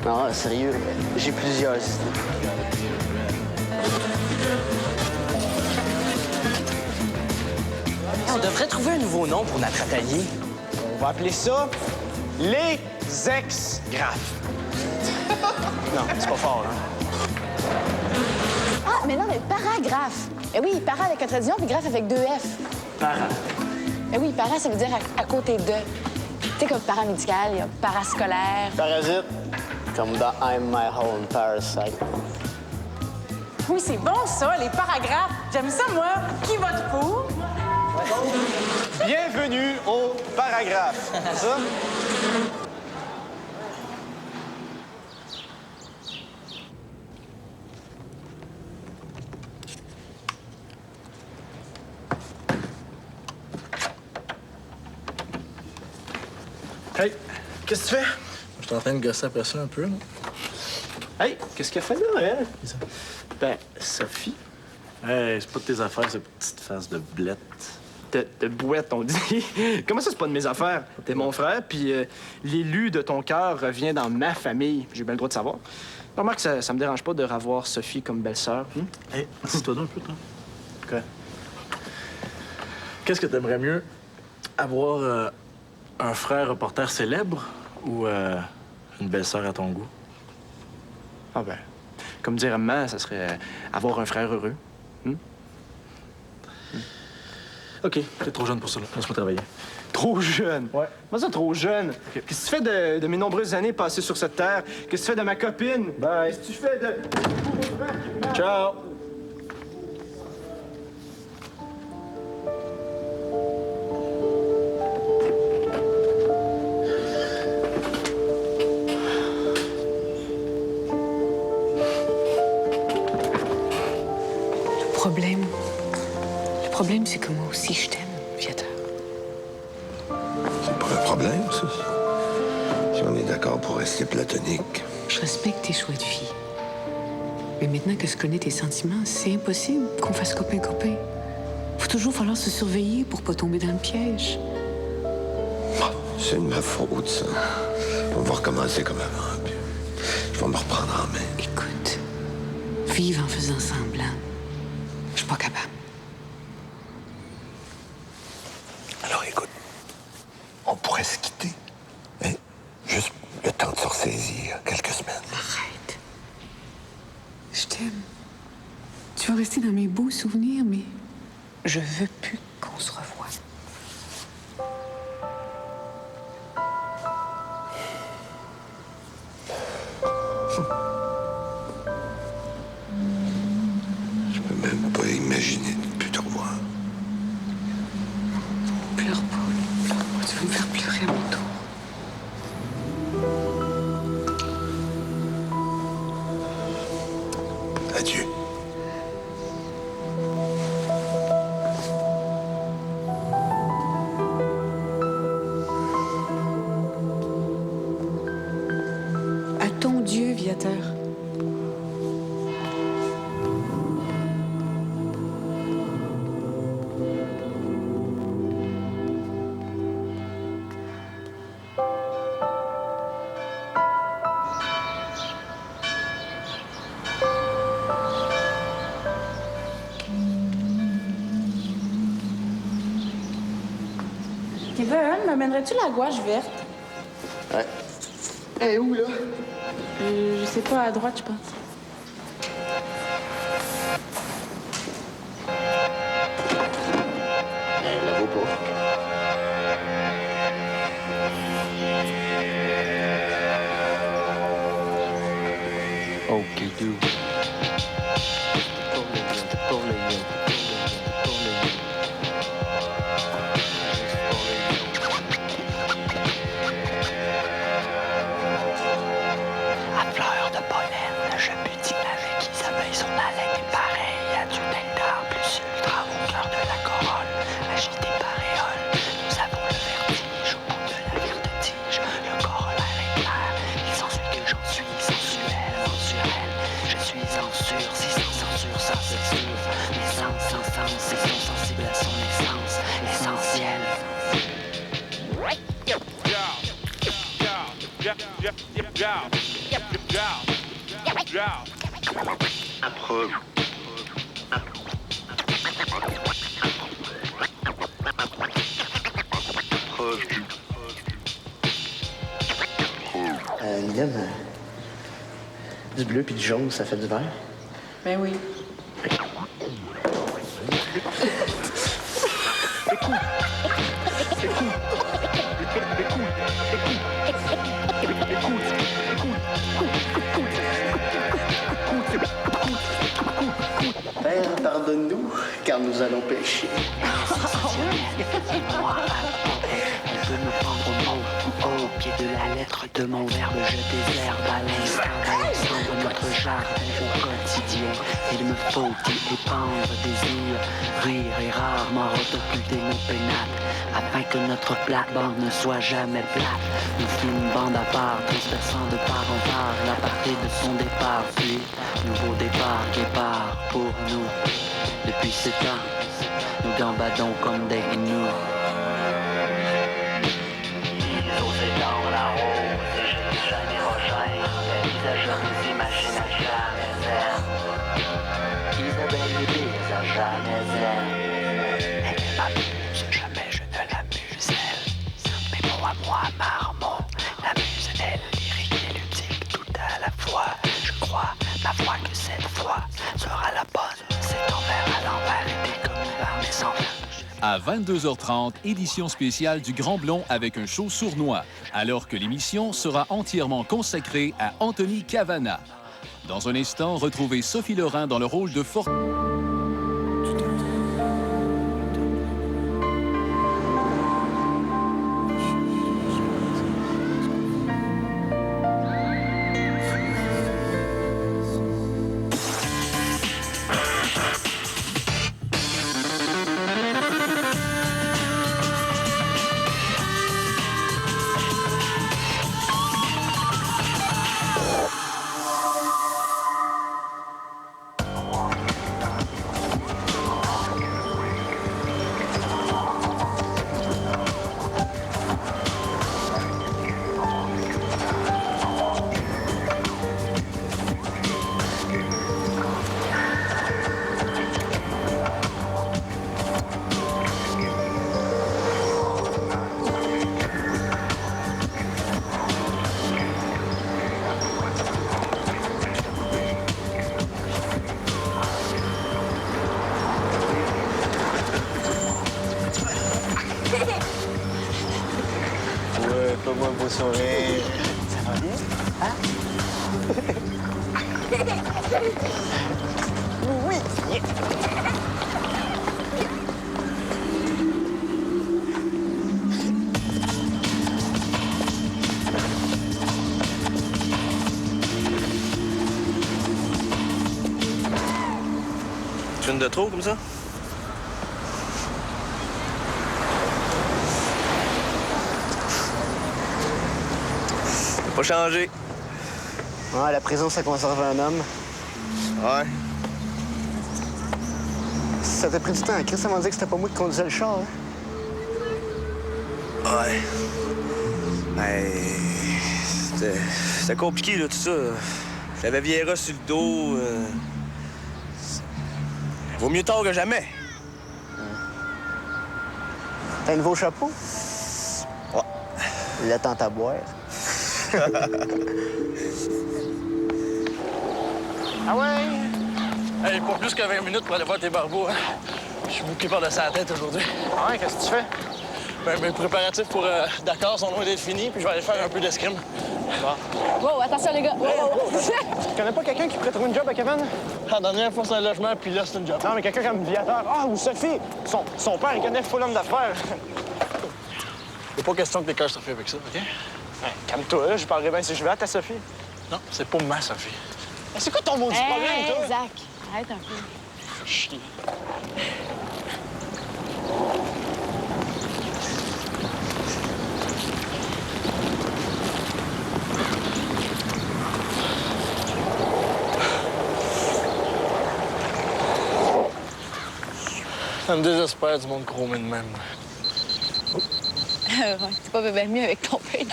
Non, sérieux, j'ai plusieurs idées. On devrait trouver un nouveau nom pour notre atelier. On va appeler ça les ex-graphes. Non, c'est pas fort, hein? Ah, mais non, mais paragraphe. Eh oui, para avec un trait d'union, puis graphe avec 2 F. Para. Eh oui, para, ça veut dire à côté de. Tu sais, comme paramédical, il y a parascolaire. Parasite, comme dans I'm My Own Parasite. Oui, c'est bon, ça, les paragraphes. J'aime ça, moi. Qui vote pour? Bienvenue au paragraphe. C'est ça? Hey, qu'est-ce que tu fais? Je suis en train de gosser après ça un peu, là. Hey, qu'est-ce qu'elle fait là, elle? Ben, Sophie. Hey, c'est pas de tes affaires, cette petite face de blette. De bouette, on dit. Comment ça, c'est pas de mes affaires? T'es mon frère, puis l'élu de ton cœur revient dans ma famille. J'ai bien le droit de savoir. Remarque que ça me dérange pas de revoir Sophie comme belle-sœur. Hey, assis-toi donc un peu, toi. Quoi? Qu'est-ce que t'aimerais mieux? Avoir un frère reporter célèbre ou une belle-sœur à ton goût? Ah ben, comme dirait maman, ça serait avoir un frère heureux. OK, t'es trop jeune pour ça, là. Laisse-moi travailler. Trop jeune? Ouais. Comment ça, trop jeune? Qu'est-ce que tu fais de mes nombreuses années passées sur cette terre? Qu'est-ce que tu fais de ma copine? Bye. Qu'est-ce que tu fais de... Ciao! Le problème, c'est que moi aussi, je t'aime, Viateur. C'est pas un problème, ça. Si on est d'accord pour rester platonique. Je respecte tes choix de vie. Mais maintenant que je connais tes sentiments, c'est impossible qu'on fasse copain-copain. Faut toujours falloir se surveiller pour pas tomber dans le piège. C'est de ma faute, ça. On va recommencer comme avant, puis je vais me reprendre en main. Écoute, vivre en faisant semblant, je suis pas capable. Alors écoute, on pourrait se quitter. Hein? Juste le temps de se ressaisir, quelques semaines. Arrête. Je t'aime. Tu vas rester dans mes beaux souvenirs, mais je veux plus qu'on se revoie. Je peux même pas imaginer de plus te revoir. Pleure pas, tu vas me faire pleurer à mon tour. Adieu. À ton Dieu, Viateur. Kevin, m'amènerais-tu la gouache verte? Ouais. Elle est où, là? Je sais pas, à droite, je pense. Elle la vaut pas. OK, do. À fleur de pollen, je butis avec Isabelle son haleine est pareil à du nectar plus ultra au cœur de la corolle, agité par éole. Nous avons le vertige au bout de la verte tige, le corollaire est clair, il s'ensuit que j'en suis sensuel, sensuel. Je suis en sursis, sans censure, sans censure. Mes sens, sans sens, ils sont sensibles à son essence essentielle. Approche. Approche du... Lynn, du bleu puis du jaune, ça fait du vert. Ben oui. Père, pardonne-nous, car nous allons pécher. Je me prendre au pied de la lettre de mon verbe, je désherbe à l'instant de notre jardin au quotidien. Il me faut y épandre désir, rire et rarement occulter nos pénates, afin que notre plate-bande ne soit jamais plate. Nous fûmes une bande à part, transperçant de part en part la partie de son départ, puis nouveau départ qui part pour nous. Depuis ce temps, nous gambadons comme des gnous. Dans la rose, j'ai un érogène, les visages nous imaginent à jamais zen. Isabelle et Bise à jamais zen. Elle m'amuse, jamais je ne l'amuse elle. Mais bon à moi, marmot, l'amuse elle, lyrique et ludique tout à la fois. Je crois, ma foi que cette fois sera la bonne. C'est envers à l'envers et décommu par mes enfants. À 22h30, édition spéciale du Grand Blond avec un show sournois, alors que l'émission sera entièrement consacrée à Anthony Cavana. Dans un instant, retrouvez Sophie Laurent dans le rôle de Fais-moi un beau sourire. Ça va bien? Hein? Oui! Tu une de trop comme ça? Pas changé. Ouais, la prison, ça conserve un homme. Ouais. Ça t'a pris du temps. Chris, ça m'a dit que c'était pas moi qui conduisais le char, hein? Ouais. Ben, c'était compliqué, là, tout ça. J'avais Viera sur le dos. Vaut mieux tard que jamais. T'as un nouveau chapeau? Ouais. Le temps à boire. Ah ouais? Hey, pas plus que 20 minutes pour aller voir tes barbeaux, hein? Je suis bouqué par-dessus la tête aujourd'hui. Ah ouais, qu'est-ce que tu fais? Ben, mes préparatifs pour Dakar sont loin d'être finis, puis je vais aller faire un peu d'escrime. Bon. Wow, attention les gars. Tu connais pas quelqu'un qui pourrait trouver une job à Kevin? La dernière fois, c'est un logement, puis là, c'est une job. Non, mais quelqu'un comme Viateur. Ah, ou Sophie. Son père, il connaît full homme d'affaires. C'est pas question que t'écœures Sophie avec ça, OK? Ouais, calme-toi, je parlerai bien si je vais à ta Sophie. Non, c'est pas ma Sophie. Mais c'est quoi ton maudit problème, toi? Zach, arrête un peu. Chier. Ça me désespère du monde chromé de même. Ouais, c'est pas bien mieux avec ton père.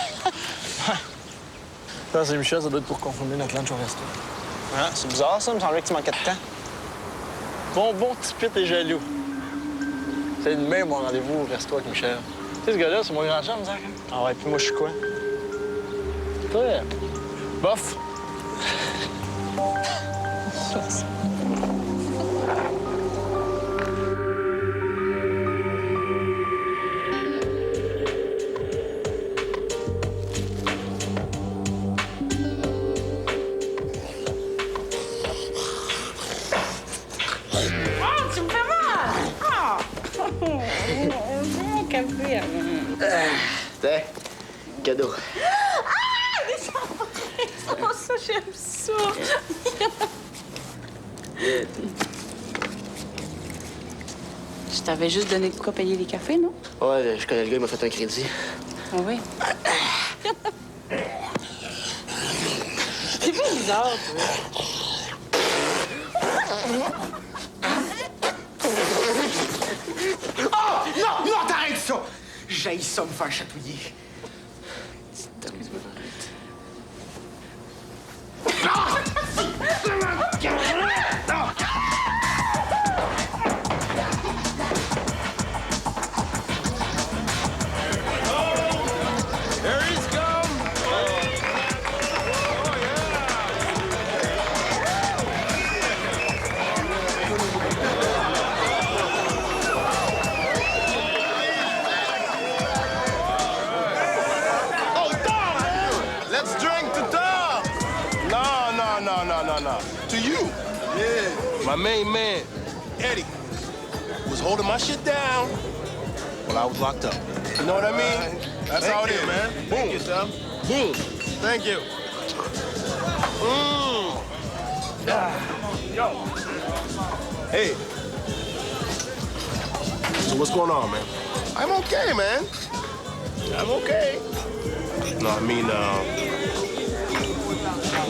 Ça, c'est Michel, ça doit être pour confirmer notre lunch au resto. Ah, c'est bizarre, ça. Il me semblait que tu manquais de temps. Bon petit pit et jaloux. C'est demain, mon rendez-vous au resto avec Michel. Tu sais, ce gars-là, c'est mon grand chum, Zach. Ah ouais, puis moi, je suis quoi? Toi, bof. Un café avant. Tiens, cadeau. Ah! Des surprises! Oh, ça, j'aime ça! Je t'avais juste donné de quoi payer les cafés, non? Ouais, je connais le gars, il m'a fait un crédit. Ah oui? C'est pas bizarre, toi. Oh! Non! Non, t'arrêtes ça! J'haïs ça me faire chatouiller. Excuse-moi, Harry's come! Oh, Tom, man! Let's drink to Tom! No. To you. Yeah. My main man, Eddie, was holding my shit down while I was locked up. You know what I mean? That's how it is, man. Boom. Thank you, Tom. Boom. Thank you. Yo. Hey. So what's going on, man? I'm okay, man. I'm okay. No, I mean,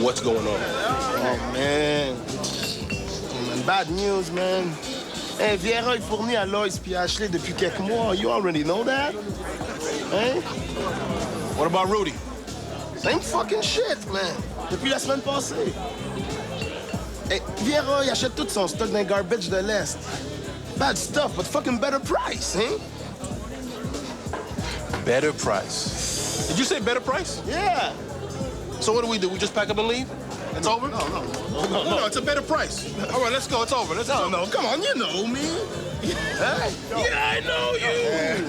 what's going on? Oh, man. Bad news, man. Hey, Vieira est fourni à Lois puis à Ashley depuis quelques mois. You already know that? Hein? What about Rudy? Same fucking shit, man. Depuis la semaine passée. Hey, Vieira, il achète tout son stock d'un garbage de l'Est. Bad stuff, but fucking better price, hein? Better price. Did you say better price? Yeah. So what do? We just pack up and leave? It's over? No, it's a better price. All right, let's go. It's over. Let's go. No, come on, you know me. Hein? Yeah, I know you.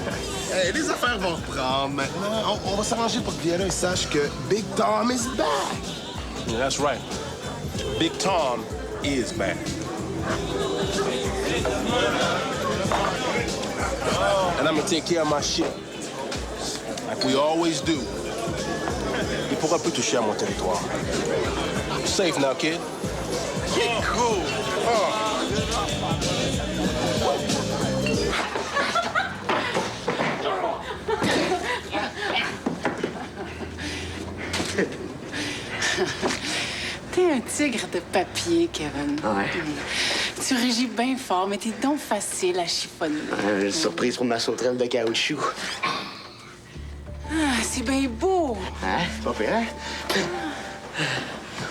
Hey, les affaires vont reprendre maintenant. On va s'arranger pour que Vieira sache que Big Tom is back. Yeah, that's right. Big Tom is back. And I'm gonna take care of my shit. Like we always do. Il pourra plus toucher à mon territoire. I'm safe now, kid. Yeah, cool. T'es un tigre de papier, Kevin. Ouais. Tu régis bien fort, mais t'es donc facile à chiffonner. Une surprise pour ma sauterelle de caoutchouc. Ah, c'est bien beau. Hein? Pas pire, hein?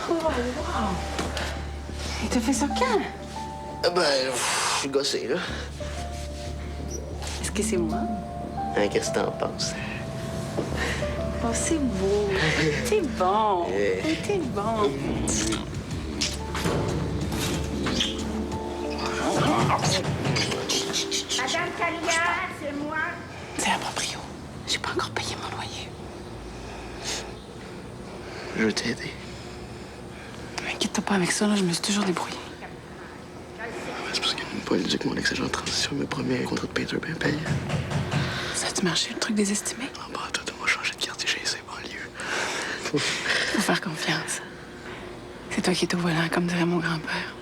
Oh, wow. Et t'as fait ça quand? Je suis gossé, là. Est-ce que c'est moi? Hein, qu'est-ce que t'en penses? Oh, c'est beau. T'es bon. T'es bon. Madame Talia, c'est moi. C'est la proprio. J'ai pas encore payé mon loyer. Je vais t'aider. Inquiète-toi pas avec ça, là, je me suis toujours débrouillée. C'est parce que Paul dit que mon ex-agent de transition me promet un contrat de peinture bien payé. Ça a-tu marché, le truc des estimés? Ah bah, toi, tu m'as changé de quartier chez ces banlieues. Faut faire confiance. C'est toi qui es au volant, comme dirait mon grand-père.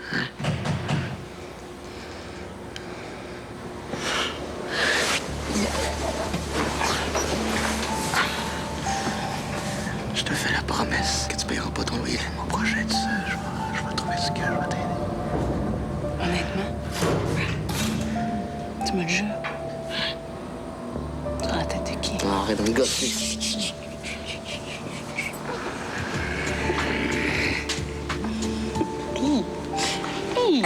Je te fais la promesse que tu paieras pas ton loyer le mois prochain, tu sais. Je vais trouver ce que je vais t'aider. Honnêtement? Tu me le jures? Sur la tête de qui? Non, arrête de me gosser. Hey!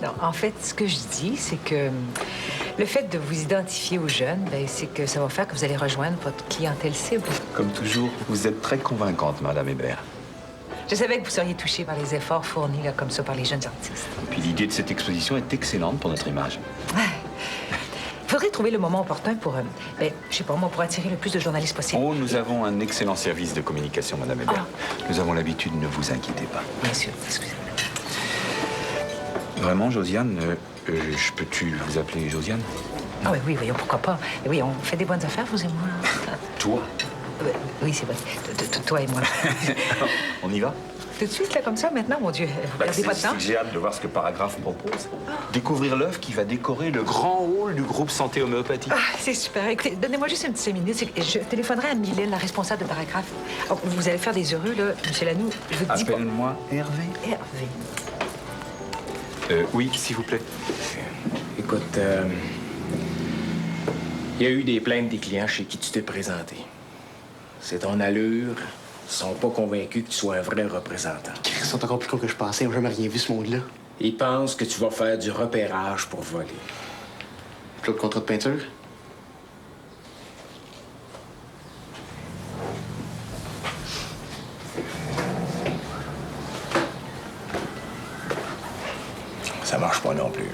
Non, en fait, ce que je dis, c'est que le fait de vous identifier aux jeunes, ben, c'est que ça va faire que vous allez rejoindre votre clientèle cible. Comme toujours, vous êtes très convaincante, Madame Hébert. Je savais que vous seriez touché par les efforts fournis là, comme ça par les jeunes artistes. Et puis l'idée de cette exposition est excellente pour notre image. Il faudrait trouver le moment opportun pour, je sais pas moi, pour attirer le plus de journalistes possible. Oh, nous avons un excellent service de communication, Madame Hébert. Nous avons l'habitude, ne vous inquiétez pas. Bien sûr, excusez-moi. Vraiment, Josiane, peux-tu vous appeler Josiane? Ah oui, oui, voyons, pourquoi pas. Oui, on fait des bonnes affaires, vous et moi. Toi? Oui, c'est vrai. Toi et moi. On y va? Tout de suite, là, comme ça, maintenant, mon Dieu. Vous perdez pas de temps? J'ai hâte de voir ce que Paragraphe propose. Découvrir l'œuvre qui va décorer le grand hall du groupe Santé Homéopathie. Ah, c'est super. Écoutez, donnez-moi juste une petite 5 minutes. Je téléphonerai à Mylène, la responsable de Paragraphe. Oh, vous allez faire des heureux, là. Monsieur Lanoux, je vous dis pas... Appelle-moi Hervé. Hervé. Oui, s'il vous plaît. Écoute, il y a eu des plaintes des clients chez qui tu t'es présenté. C'est ton allure. Ils sont pas convaincus que tu sois un vrai représentant. Ils sont encore plus cons que je pensais. Ils n'ont jamais rien vu, ce monde-là. Ils pensent que tu vas faire du repérage pour voler. Puis l'autre contrat de peinture? Ça marche pas non plus.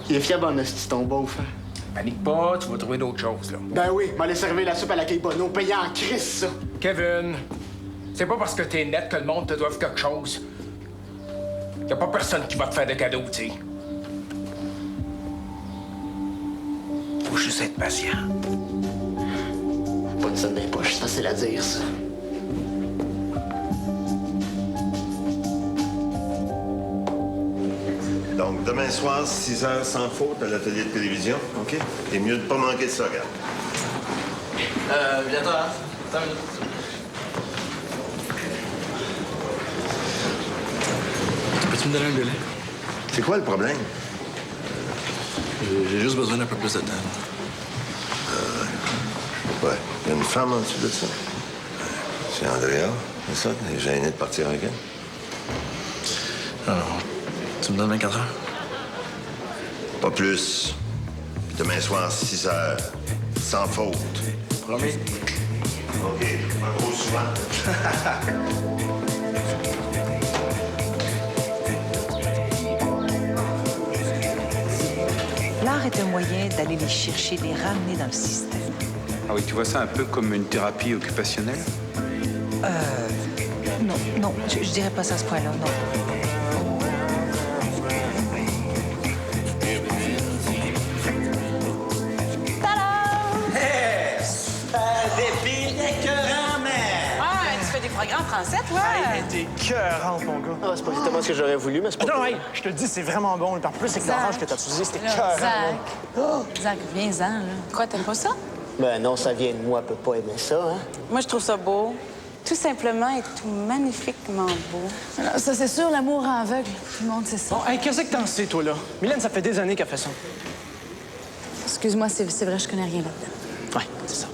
Il est fiable en esti, ton beauf. Hein? Panique pas, tu vas trouver d'autres choses, là. Ben oui, m'aller servir la soupe à l'accueil Bonneau, payé en crise, ça. Kevin, c'est pas parce que t'es net que le monde te doit quelque chose. Y a pas personne qui va te faire de cadeaux, tu sais. Faut juste être patient. Pas de ça dans les poches, c'est facile à dire, ça. Donc, demain soir, 6 heures sans faute à l'atelier de télévision, OK? Et mieux de pas manquer de ça, regarde. Viens-toi, hein? 5 minutes. Peux-tu me donner un délai? C'est quoi le problème? J'ai juste besoin d'un peu plus de temps. Ouais. Il y a une femme en dessous de ça. C'est Andrea, c'est ça? Elle est gênée de partir avec elle? Alors, tu me donnes 24 heures? Pas plus. Puis demain soir, 6 heures. Sans faute. Promis. OK. Un gros souvent. L'art est un moyen d'aller les chercher, les ramener dans le système. Ah oui, tu vois ça un peu comme une thérapie occupationnelle? Non, je dirais pas ça à ce point-là, non. Programme français, toi? Hey, t'es cœurante, mon gars. Ah, c'est pas exactement ce que j'aurais voulu, mais c'est pas... Non, hey, je te le dis, c'est vraiment bon. En plus, c'est que l'orange que t'as utilisé, c'était cœurant. Zach, viens-en, là. Quoi, t'aimes pas ça? Ben non, ça vient de moi, elle peut pas aimer ça, hein? Moi, je trouve ça beau. Tout simplement et tout magnifiquement beau. Alors, ça, c'est sûr, l'amour rend aveugle. Tout le monde sait ça. Bon, hey, qu'est-ce que t'en sais, toi, là? Mylène, ça fait des années qu'elle fait ça. Excuse-moi, c'est vrai, je connais rien là-dedans. Ouais, c'est ça.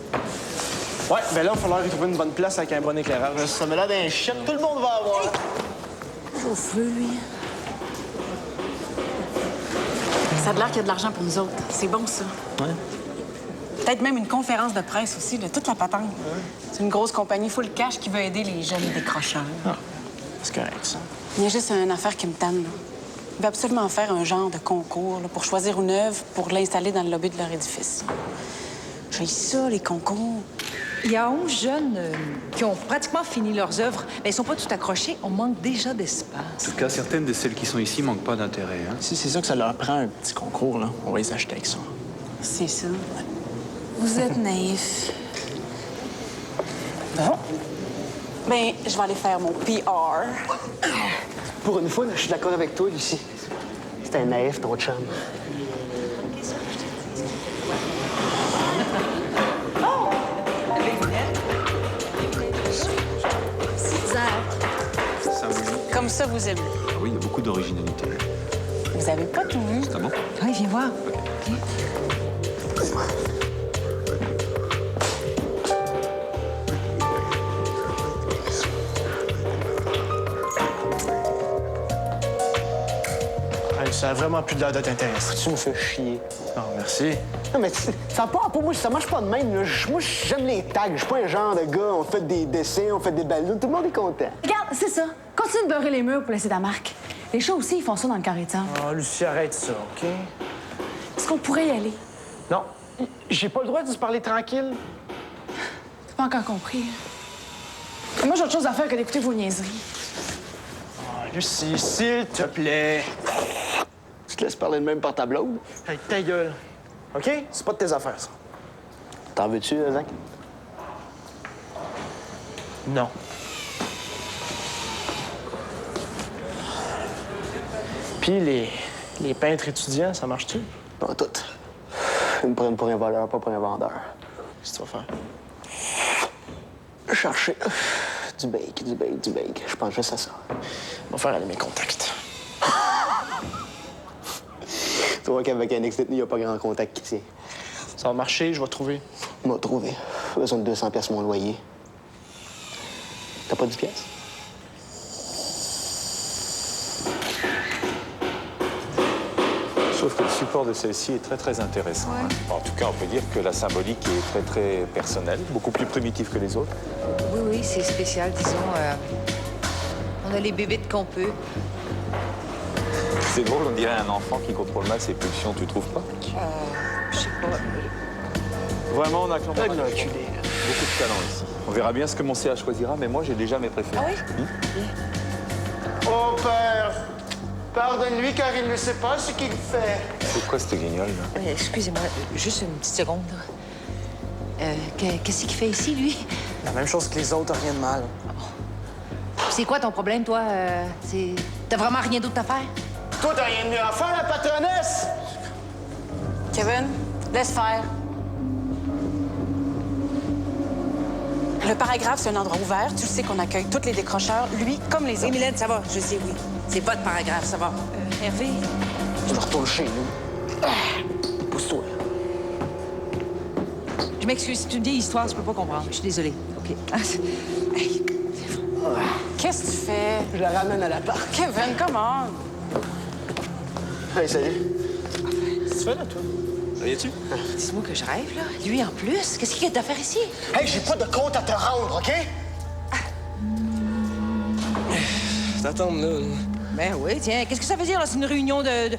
Ouais, ben là, il va falloir y trouver une bonne place avec un bon éclairage. Ça me l'a d'un shit, tout le monde va avoir. Au feu, lui. Ça a l'air qu'il y a de l'argent pour nous autres. C'est bon, ça. Ouais. Peut-être même une conférence de presse aussi, là, toute la patente. Ouais. C'est une grosse compagnie full cash qui veut aider les jeunes décrocheurs. Ah, c'est correct, ça. Il y a juste une affaire qui me tanne, là. Il veut absolument faire un genre de concours là, pour choisir une œuvre pour l'installer dans le lobby de leur édifice. J'ai ça, les concours. Il y a 11 jeunes qui ont pratiquement fini leurs œuvres, mais ils sont pas tout accrochés. On manque déjà d'espace. En tout cas, certaines de celles qui sont ici manquent pas d'intérêt. Hein? Si c'est ça que ça leur prend, un petit concours, là, on va les acheter avec ça. C'est ça. Vous êtes naïf. Non? Ben, je vais aller faire mon PR. Pour une fois, là, je suis d'accord avec toi, Lucie. C'est un naïf, ton chum. Comme ça, vous aimez. Ah oui, il y a beaucoup d'originalité. Vous avez pas tout vu. Ah bon? Oui, viens voir. Ça a vraiment plus de l'air de t'intéresser. Tu me fais chier. Non, merci. Non, mais ça part pas, moi, ça marche pas de même. Là. Moi, j'aime les tags. Je suis pas un genre de gars, on fait des dessins, on fait des ballons. Tout le monde est content. Regarde, c'est ça. Continue de beurrer les murs pour laisser ta marque. Les chats aussi, ils font ça dans le carré de sable. Oh, Lucie, arrête ça, OK? Est-ce qu'on pourrait y aller? Non. J'ai pas le droit de se parler tranquille. T'as pas encore compris. Moi, j'ai autre chose à faire que d'écouter vos niaiseries. Oh, Lucie, s'il te plaît. Tu te laisses parler de même par ta blonde? Hey, ta gueule. OK? C'est pas de tes affaires, ça. T'en veux-tu, Zach? Non. Puis les peintres étudiants, ça marche-tu? Pas tout. Ils me prennent pour un voleur, pas pour un vendeur. Qu'est-ce que tu vas faire? Chercher du bake. Je pense juste à ça. On va faire aller mes contacts. Tu vois qu'avec un ex-détenu, il n'y a pas grand contact ici. Ça va marcher, je vais trouver. On va trouver. J'ai besoin de 200 pièces mon loyer. T'as pas 10 pièces? Sauf que le support de celle-ci est très, très intéressant. Ouais. Hein. En tout cas, on peut dire que la symbolique est très, très personnelle, beaucoup plus primitive que les autres. Oui, c'est spécial, disons. On a les bébites qu'on peut. C'est drôle, on dirait un enfant qui contrôle mal ses pulsions, tu trouves pas? Je sais pas. Vraiment, on a clairement beaucoup de talent ici. On verra bien ce que mon CA choisira, mais moi, j'ai déjà mes préférés. Ah oui? Oh, père! Pardonne-lui car il ne sait pas ce qu'il fait. C'est quoi cette guignole, là? Excusez-moi, juste une petite seconde. Qu'est-ce qu'il fait ici, lui? La même chose que les autres, rien de mal. C'est quoi ton problème, toi? T'as vraiment rien d'autre à faire? Toi, t'as rien de mieux à faire, la patronesse! Kevin, laisse faire. Le paragraphe, c'est un endroit ouvert. Tu le sais qu'on accueille tous les décrocheurs, lui comme les autres. Oui, Mylène, ça va, je sais, oui. C'est pas de paragraphe, ça va. Hervé? Je me retourne chez nous. Pousse-toi. Je m'excuse, c'est une vieille histoire, je peux pas comprendre. Je suis désolée. OK. Hey. Qu'est-ce que tu fais? Je la ramène à l'appart. Kevin, comment? Hey, salut. Qu'est-ce que tu fais, là, toi? Viens-tu? Dis-moi que je rêve, là. Lui, en plus. Qu'est-ce qu'il y a d'affaires ici? Hey, j'ai pas de compte à te rendre, OK? T'attends, là. Ben oui, tiens. Qu'est-ce que ça veut dire, là? C'est une réunion de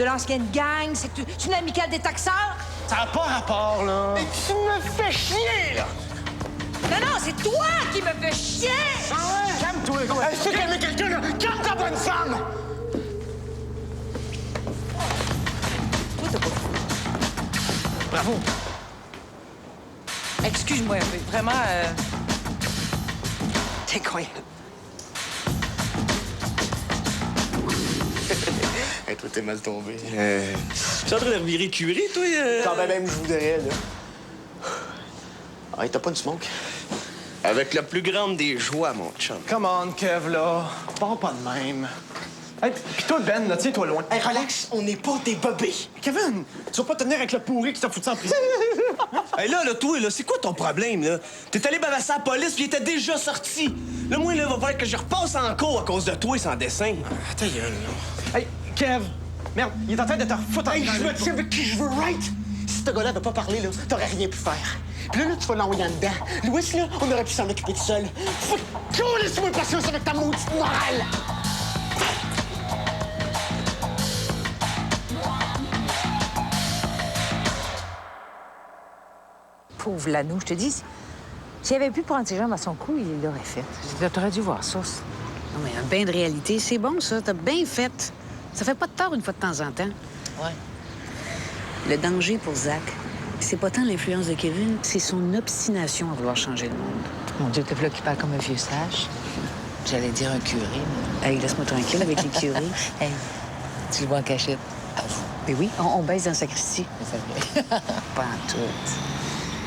l'ancienne gang? C'est une amicale des taxeurs? Ça n'a pas rapport, là. Mais tu me fais chier, là! Non, c'est toi qui me fais chier! Ah ouais? Calme-toi, gros. Hey, fais calmer quelqu'un, là! Calme ta bonne femme! Toi, t'as pas... Bravo. Excuse-moi, Hervé. Vraiment, c'est incroyable. Hey, toi, t'es mal tombé. Tu es en train de revirer curé, toi? Quand même, je voudrais, là. Hey, t'as pas de smoke? Avec la plus grande des joies, mon chum. Come on, Kev, là. Parle pas de même. Hey, pis toi, Ben, là, tiens-toi loin. Hey, relax, on n'est pas des bobés. Kevin, tu vas pas te tenir avec le pourri qui t'a foutu en prison. Hey, là, toi, là, c'est quoi ton problème, là? T'es allé bavasser à la police, puis il était déjà sorti. Là, moi, là, va falloir que je repasse en cours à cause de toi sans dessin. Ta gueule, là. Hey, Kev, merde, il est en train de te refoutre en Hey, je me tiens avec qui je veux, right? Si ce gars-là veut pas parler, là, t'aurais rien pu faire. Puis là, tu vas l'envoyer en dedans. Louis, là, on aurait pu s'en occuper tout seul. Faut que laisse-moi patience avec ta maudite morale! Pauvre Lanou, je te dis, s'il avait pu prendre ses jambes à son cou, il l'aurait fait. T'aurais dû voir ça. Non, mais un bain de réalité, c'est bon, ça. T'as bien fait. Ça fait pas de tort une fois de temps en temps. Ouais. Le danger pour Zach, c'est pas tant l'influence de Kevin, c'est son obstination à vouloir changer le monde. Mon Dieu, te voilà qui parle comme un vieux sage. J'allais dire un curé, mais... Hey, laisse-moi tranquille avec les curés. Hey, tu le vois en cachette. Mais oui, on baisse dans la sacristie. Ça Pas en tout.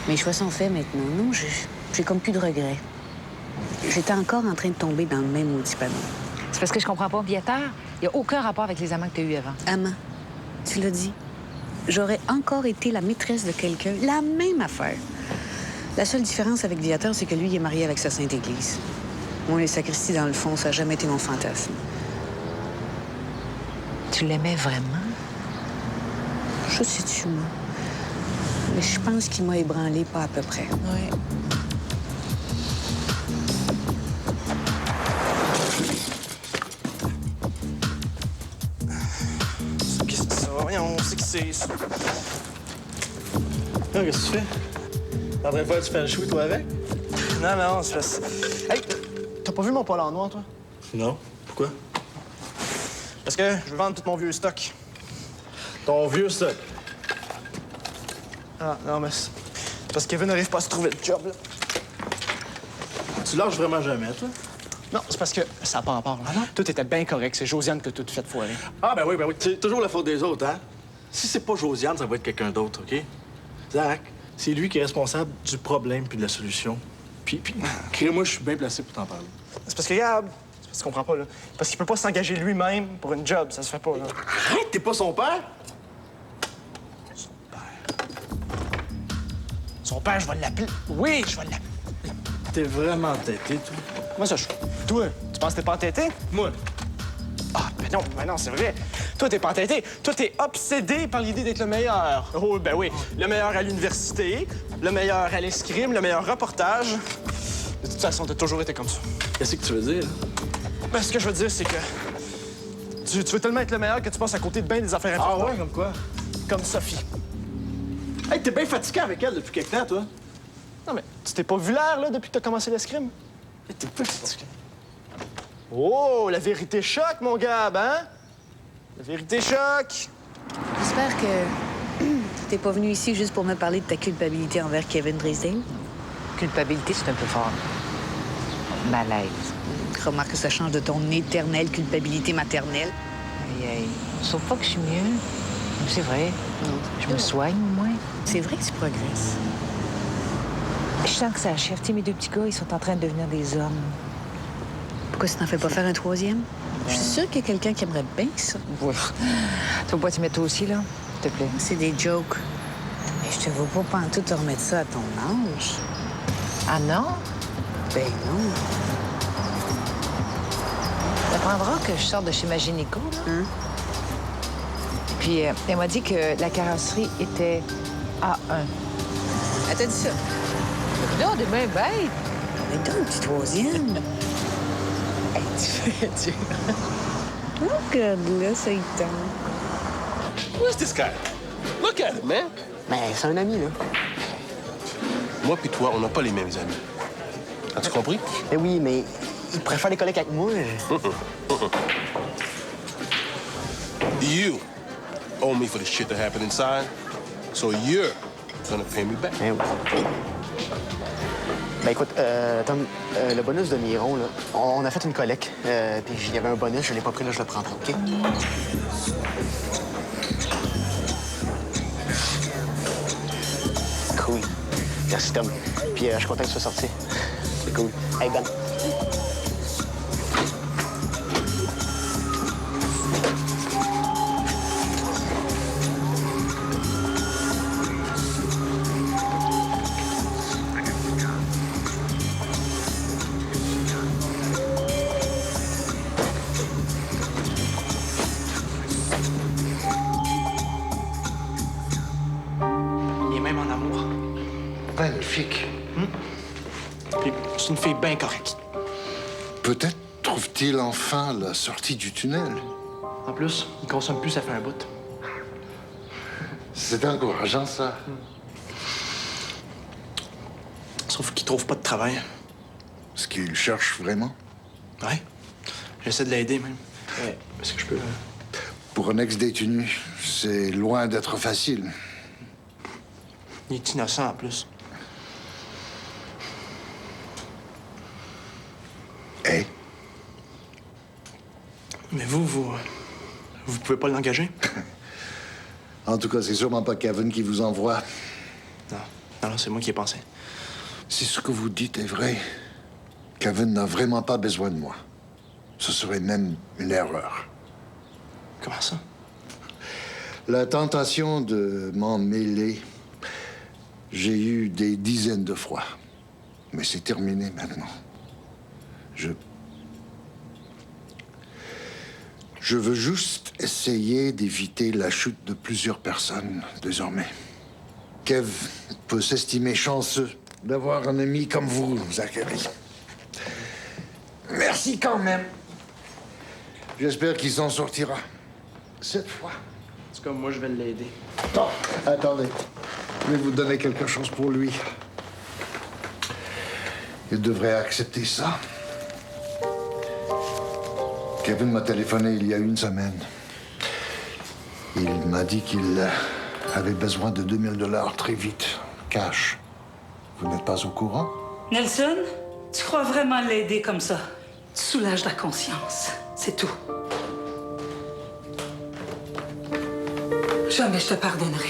Mes choix sont faits maintenant. Non, j'ai comme plus de regrets. J'étais encore en train de tomber dans le même maudit panneau. C'est parce que je comprends pas. Viateur, il n'y a aucun rapport avec les amants que tu as eus avant. Amant, tu l'as dit. J'aurais encore été la maîtresse de quelqu'un. La même affaire. La seule différence avec Viateur, c'est que lui, il est marié avec sa sainte Église. Moi, les sacristies, dans le fond, ça n'a jamais été mon fantasme. Tu l'aimais vraiment? Je sais-tu, moi. Mais je pense qu'il m'a ébranlé pas à peu près. Oui. Qu'est-ce que c'est ça? Voyons, on sait que c'est ça. Ah, qu'est-ce que tu fais? T'es en train de faire du feng shui, toi, avec? Non, non, c'est parce... Hey, t'as pas vu mon polar noir, toi? Non. Pourquoi? Parce que je veux vendre tout mon vieux stock. Ton vieux stock? Ah, non, mais c'est parce que Kevin n'arrive pas à se trouver le job, là. Tu lâches vraiment jamais, toi? Non, c'est parce que ça n'a pas rapport, là. Tout était bien correct. C'est Josiane qui a tout fait foirer. Ah, ben oui. C'est toujours la faute des autres, hein? Si c'est pas Josiane, ça va être quelqu'un d'autre, OK? Zach, c'est lui qui est responsable du problème puis de la solution. Puis moi, je suis bien placé pour t'en parler. C'est parce que, regarde, c'est parce que tu comprends pas, là. Parce qu'il peut pas s'engager lui-même pour une job. Ça se fait pas, là. Arrête, t'es pas son père? Son père, je vais l'appeler. Oui, je vais l'appeler. T'es vraiment entêté, toi. Comment ça, je... Toi, tu penses que t'es pas entêté? Moi. Ah, ben non, c'est vrai. Toi, t'es pas entêté. Toi, t'es obsédé par l'idée d'être le meilleur. Oh, ben oui. Le meilleur à l'université, le meilleur à l'escrime, le meilleur reportage. De toute façon, t'as toujours été comme ça. Qu'est-ce que tu veux dire? Ben, ce que je veux dire, c'est que... Tu veux tellement être le meilleur que tu passes à côté de bien des affaires importantes. Ah ouais, comme quoi? Comme Sophie. Hey, t'es bien fatigué avec elle depuis quelque temps, toi. Non, mais tu t'es pas vu l'air, là, depuis que t'as commencé l'escrime? T'es pas fatigué. Oh, la vérité choque, mon Gab, hein? La vérité choque. J'espère que t'es pas venu ici juste pour me parler de ta culpabilité envers Kevin Drysdale. Culpabilité, c'est un peu fort. Malaise. Remarque que ça change de ton éternelle culpabilité maternelle. Aïe. Sauf pas que je suis mieux. C'est vrai. Je me soigne, au moins. C'est vrai que tu progresses. Je sens que ça achève. Tu sais, mes deux petits gars, ils sont en train de devenir des hommes. Pourquoi tu n'en fais pas faire un troisième? Je suis sûre qu'il y a quelqu'un qui aimerait bien ça. Ouais. Tu vas pas t'y mettre toi aussi, là? S'il te plaît. C'est des jokes. Mais je te vois pas pantoute te remettre ça à ton âge. Ah non? Ben non. T'apprendras que je sors de chez ma gynéco, là. Puis elle m'a dit que la carrosserie était A1. Elle t'a dit ça? Non, des mains bêtes. Mais donc, un petit troisième. Hey, tu fais dur. Regarde là, ça y tente. Who's this guy? Look at him, man. Mais c'est un ami, là. Moi puis toi, on n'a pas les mêmes amis. As-tu compris? Ben oui, mais il préfère les collègues avec moi. You owe me for the shit that happened inside, so you're gonna pay me back. Ben oui. Ben écoute, Tom, le bonus de Miron, là, on a fait une collecte. Puis il y avait un bonus, je l'ai pas pris, là, je le prendrai, OK? Cool. Merci, Tom. Puis je suis content que tu sois sorti. C'est cool. Hey, Ben. Il est même en amour. Magnifique. Puis c'est une fille bien correcte. Peut-être trouve-t-il enfin la sortie du tunnel. En plus, il consomme plus, ça fait un bout. C'est encourageant, ça. Sauf qu'il trouve pas de travail. Est-ce qu'il cherche vraiment? Ouais. J'essaie de l'aider, même. Ouais. Est-ce que je peux... Pour un ex-détenu, c'est loin d'être facile. Il est innocent, en plus. Eh? Mais vous pouvez pas l'engager? En tout cas, c'est sûrement pas Kevin qui vous envoie. Non, c'est moi qui ai pensé. Si ce que vous dites est vrai, Kevin n'a vraiment pas besoin de moi. Ce serait même une erreur. Comment ça? La tentation de m'en mêler, j'ai eu des dizaines de fois. Mais c'est terminé Je veux juste essayer d'éviter la chute de plusieurs personnes, désormais. Kev peut s'estimer chanceux d'avoir un ami comme vous, Zachary. Merci quand même. J'espère qu'il s'en sortira. Cette fois. En tout cas, moi, je vais l'aider. Oh, attendez. Je vais vous donner quelque chose pour lui. Il devrait accepter ça. Kevin m'a téléphoné il y a une semaine. Il m'a dit qu'il avait besoin de 2000 $ très vite, cash. Vous n'êtes pas au courant? Nelson, tu crois vraiment l'aider comme ça? Tu soulages ta conscience. C'est tout. Jamais je te pardonnerai.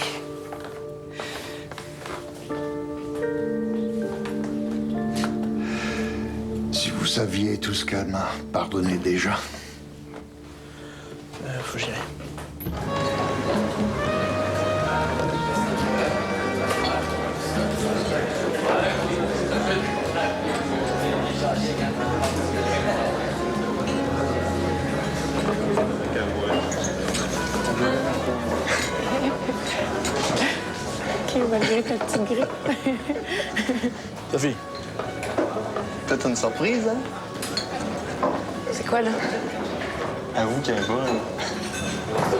Si vous saviez tout ce qu'elle m'a pardonné déjà. Faut que j'y aille. OK, malgré ta petite grippe. Sophie, peut-être une surprise, hein? C'est quoi, là? Avoue qu'il y a un pas.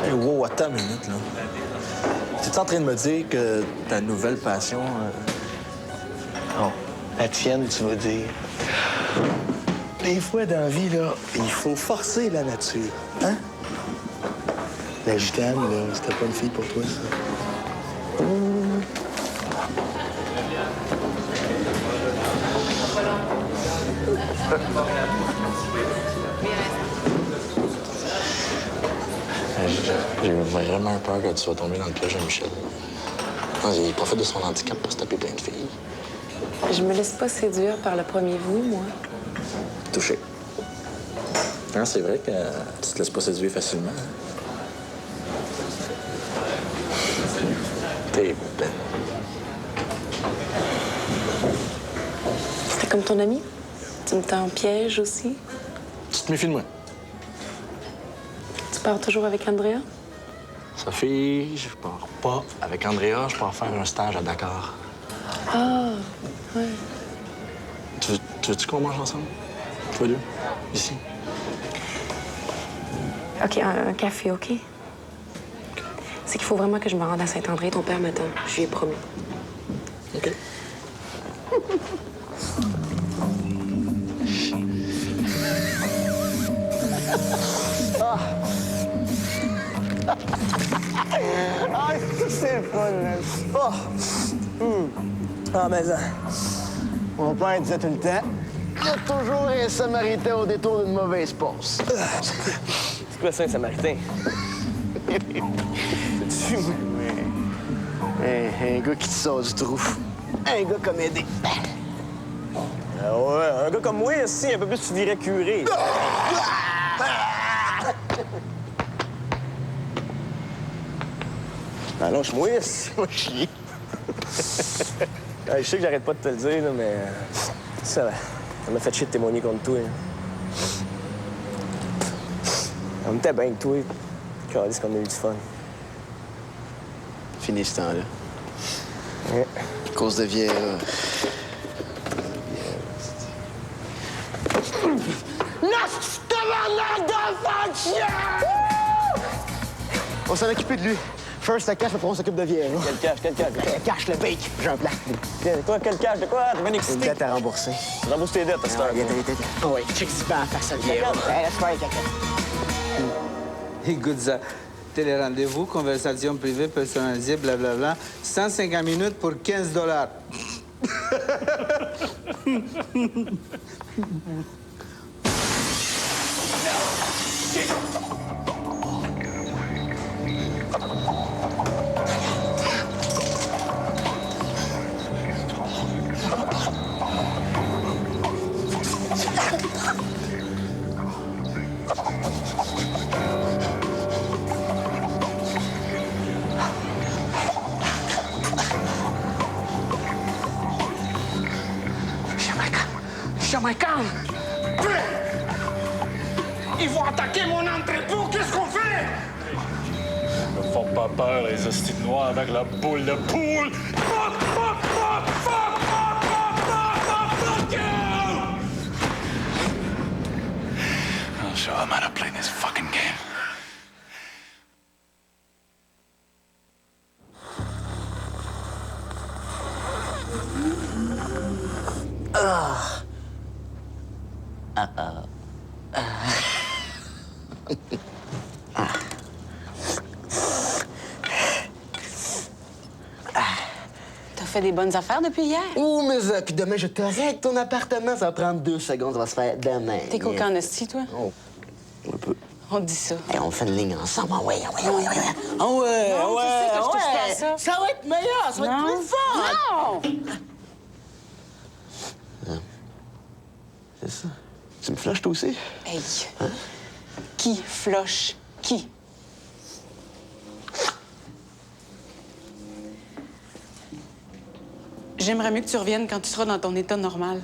Hey, wow, attends une minute, là. T'es en train de me dire que ta nouvelle passion... Non, la tienne, tu veux dire. Des fois, dans la vie, là, il faut forcer la nature. Hein? La gitane, là, c'était pas une fille pour toi, ça. J'ai vraiment peur que tu sois tombé dans le piège de Michel. Non, il profite de son handicap pour se taper plein de filles. Je me laisse pas séduire par le premier vous, moi. Touché. Non, c'est vrai que tu te laisses pas séduire facilement. T'es belle. C'était comme ton ami? Tu me tends en piège aussi? Tu te méfies de moi. Tu pars toujours avec Andrea? Sophie, je pars pas avec Andrea, je pars faire un stage à Dakar. Ah, ouais. Tu veux-tu qu'on mange ensemble? Toi deux, ici. OK, un café, OK? C'est qu'il faut vraiment que je me rende à Saint-André. Ton père m'attend. Je lui ai promis. OK. Ah, c'est le fun, man. Ah, mais ça. Mon père disait tout le temps, il y a toujours un Samaritain au détour d'une mauvaise passe. C'est quoi ça, un Samaritain? C'est-tu, moi? Un gars qui te sort du trou. Un gars comme Eddie. Ah ouais, un gars comme moi, si, un peu plus, tu dirais curé. Ah, lâche-moi, moi, chier. Je sais que j'arrête pas de te le dire, là, mais ça m'a fait chier de témoigner contre toi. On était bien que toi. Calisse qu'on a eu du fun. Fini ce temps-là. Ouais. À cause de Vieira. On s'en occupe de lui. First, le cash, après on s'occupe de Vieira. Quel cash? Cash, le bake. J'ai un plan. Quoi, quel cash? De quoi? T'es bien excité? Une dette à rembourser. Rembourse tes dettes, c'est ça. Ah ouais, check si pas à faire ça, Vieira. Laisse faire, caca. Écoute ça. Télé-rendez-vous, conversation privée personnalisée, blablabla. 150 minutes pour 15 $. Jamaican! Ils vont attaquer mon entrepôt! Qu'est-ce Me font pas peur, les hosties de noirs avec la boule de poule! Fuck, fuck, fuck, fuck, fuck, fuck, fuck, fuck, fuck you! I'll show them how to play this fucking game. T'as fait des bonnes affaires depuis hier? Oh, mais puis demain, je te règle ton appartement. Ça va prendre 2 secondes. Ça va se faire demain. T'es coquin en esti, toi? Oh, un peu. On te dit ça. Hey, on fait une ligne ensemble. Ah ouais, ah ouais, ah ouais, ah ouais. Ah ouais, Non, ah tu sais que je touche ouais. pas à ça. Ça va être meilleur. Ça va être plus fort. Non! C'est ça. Tu me flushes, toi aussi? Hey! Qui floche? Qui? J'aimerais mieux que tu reviennes quand tu seras dans ton état normal.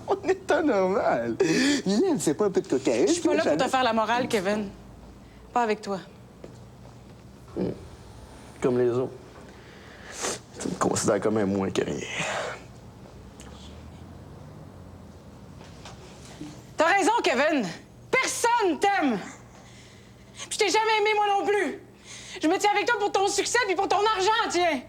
Mon état normal? Liliane, c'est pas un peu de cocaïne? Je suis pas là pour te faire la morale, Kevin. Pas avec toi. Comme les autres. Tu me considères comme un moins que rien. T'as raison, Kevin. Personne t'aime. Puis je t'ai jamais aimé, moi non plus. Je me tiens avec toi pour ton succès puis pour ton argent, tiens.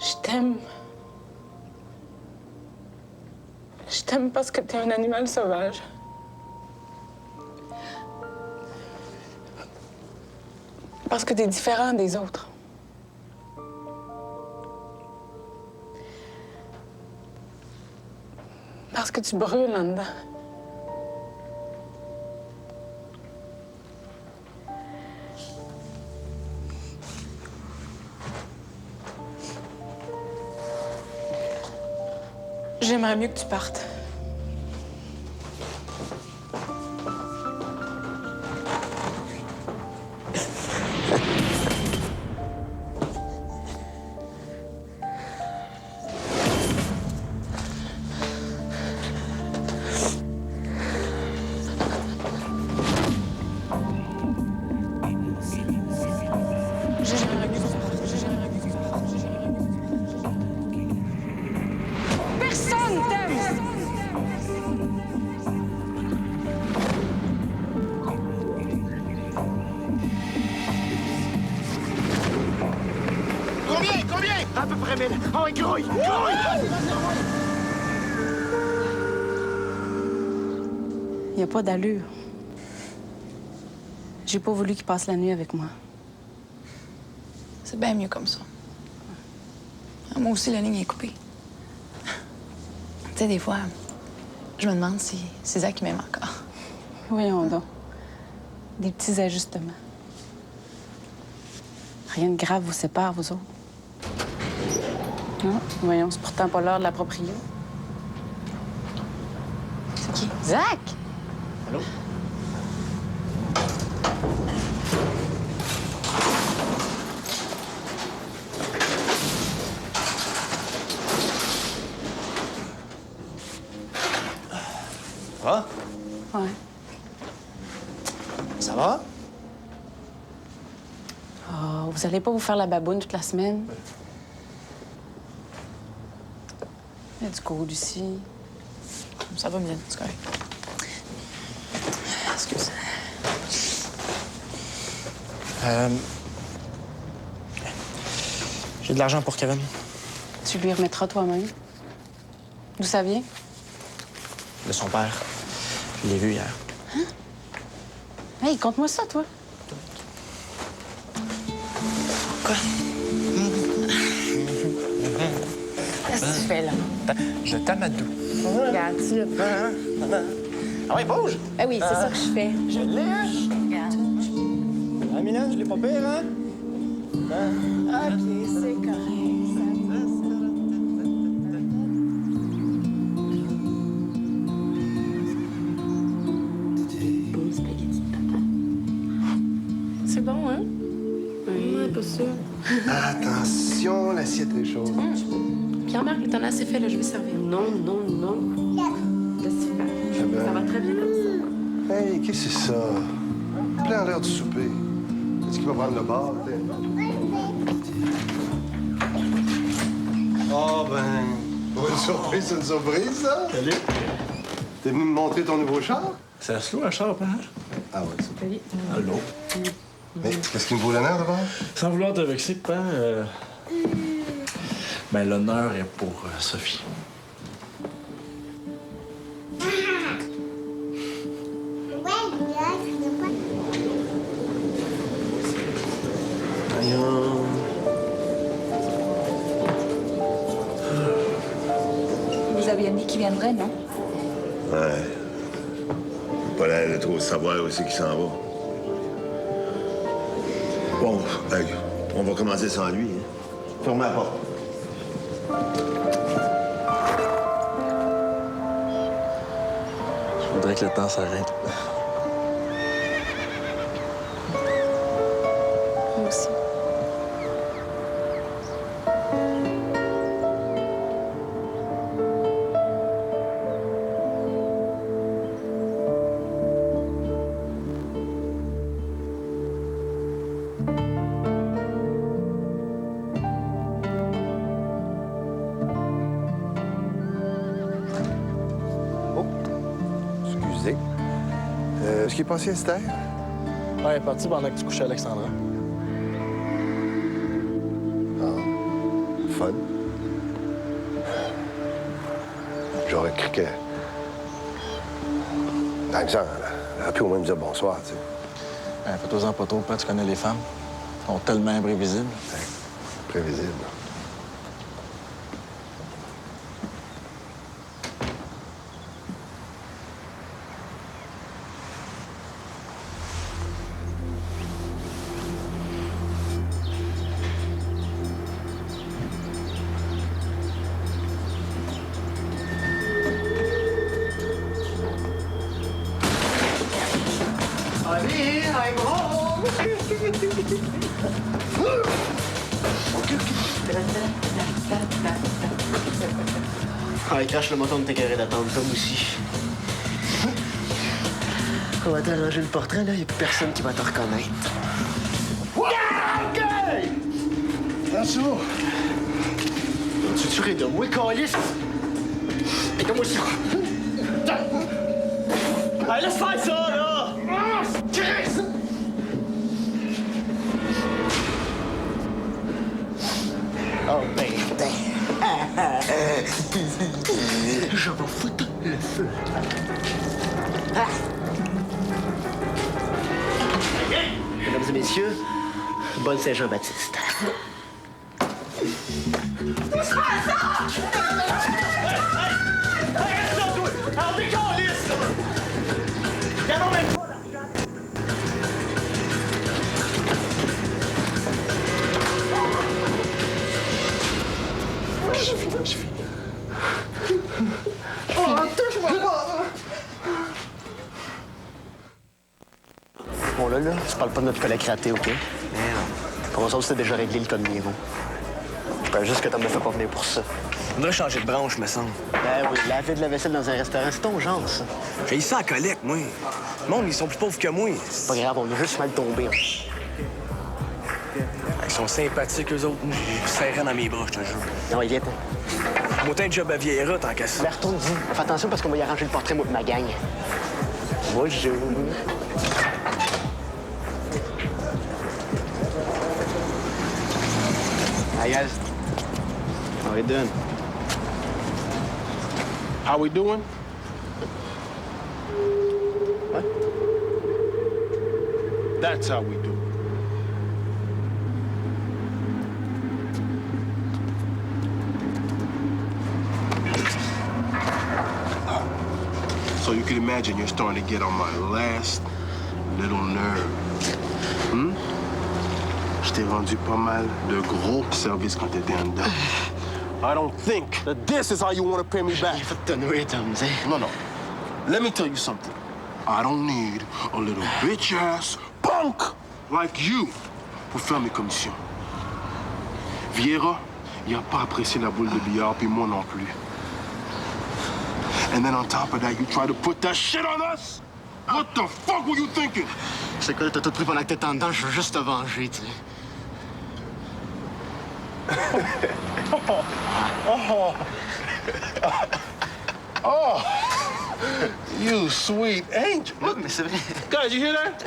Je t'aime. Je t'aime parce que t'es un animal sauvage. Parce que t'es différent des autres. Parce que tu brûles en dedans. J'aimerais mieux que tu partes. Personne t'aime! Combien? À peu près 1000. Oh, grouille! Grouille! Il n'y a pas d'allure. J'ai pas voulu qu'il passe la nuit avec moi. C'est bien mieux comme ça. Moi aussi, la ligne est coupée. Tu sais, des fois, je me demande si c'est Zach qui m'aime encore. Voyons donc. Des petits ajustements. Rien de grave vous sépare, vous autres. Non, voyons, c'est pourtant pas l'heure de la proprio. C'est qui? Zach! Allô? Va? Ouais. Ça va? Oh, vous allez pas vous faire la baboune toute la semaine? Il y a du cold ici. Ça va bien, c'est correct. Excuse. J'ai de l'argent pour Kevin. Tu lui remettras toi-même. D'où ça vient? De son père. Je l'ai vu hier. Hey, conte-moi ça, toi. Quoi? Qu'est-ce que tu fais, là? Je t'amadoue. Regarde, tu le Ah ouais, bouge! Ben oui, c'est ça que je fais. Je l'ai, hein? Regarde. Ah, Mylène, je l'ai pas pire, hein? OK, c'est correct. C'est bon, hein? pas sûr. Attention, l'assiette est chaude. Pierre-Marc, le ton assez fait, là, je vais servir. Non, non, non. Laisse faire. Ça va très bien comme ça. Hey, qu'est-ce que c'est ça? Plein l'heure du souper. Est-ce qu'il va prendre le bar? Oh, ben... Une surprise, c'est une surprise, ça? Salut. T'es venu me montrer ton nouveau char? Ça se loue un char, hein? Ah ouais, c'est Salut. Allô? Mais qu'est-ce qui me vaut l'honneur d'abord? Sans vouloir te vexer, Pan, ben, l'honneur est pour Sophie. Vous aviez dit qu'il viendrait, non? Ouais. Pas l'air de trop savoir où c'est qu'il s'en va. Bon, hey, on va commencer sans lui. Hein. Fermez la porte. Je voudrais que le temps s'arrête. Moi aussi. Excusez. Est-ce qu'il est passé Esther? Ouais, il est parti pendant que tu couchais Alexandra. Fun. J'aurais cru que... Dans le genre, elle a pu au moins me dire bonsoir, tu sais. Ben, fais-toi-en pas trop, Pan, tu connais les femmes. Elles sont tellement imprévisibles. Prévisible. Honey, I'm home! Ah, crache le moton de tes carrés d'attente, comme aussi. On va t'arranger le portrait, là. Il n'y a plus personne qui va te reconnaître. Bonjour. Tu tuerais de moi, calice? Et comme moi aussi. Allez, laisse faire ça, là! Chris! Oh, ben, je vais foutre le feu. Ah. Mesdames et messieurs, bonne Saint-Jean-Baptiste. Oh, touche-moi pas! Bon, là, tu parles pas de notre collègue raté, OK? Merde. Pour nous autres, c'était déjà réglé le code Miron. Je pense juste que t'en me fait pas venir pour ça. On devrait changer de branche, me semble. Ben oui, laver de la vaisselle dans un restaurant, c'est ton genre, ça. J'ai ça à collecte, moi. Le monde, ils sont plus pauvres que moi. C'est pas grave, on est juste mal tombés. Ils sont sympathiques, eux autres. Moi, je serrais dans mes bras, je te jure. Non, viens, Moi, t'as un job à Vieira, tant qu'à ça. Ben, retourne-y. Fais attention parce qu'on va y arranger le portrait, moi, de ma gang. Bonjour. Hi, guys. How we doing? How we doing? What? That's how we do. So you can imagine you're starting to get on my last little nerve. Hmm? Je t'ai rendu pas mal de gros services quand t'étais en dedans. I don't think that this is how you want to pay me back. No, no. Let me tell you something. I don't need a little bitch-ass punk like you pour faire mes commissions. Vieira, il n'a pas apprécié la boule de billard, puis moi non plus. And then on top of that, you try to put that shit on us? What the fuck were you thinking? C'est quoi, t'as tout pris pour la tête en dedans, je veux juste te venger, tu sais. Oh, you sweet angel. Look, guys, you hear that?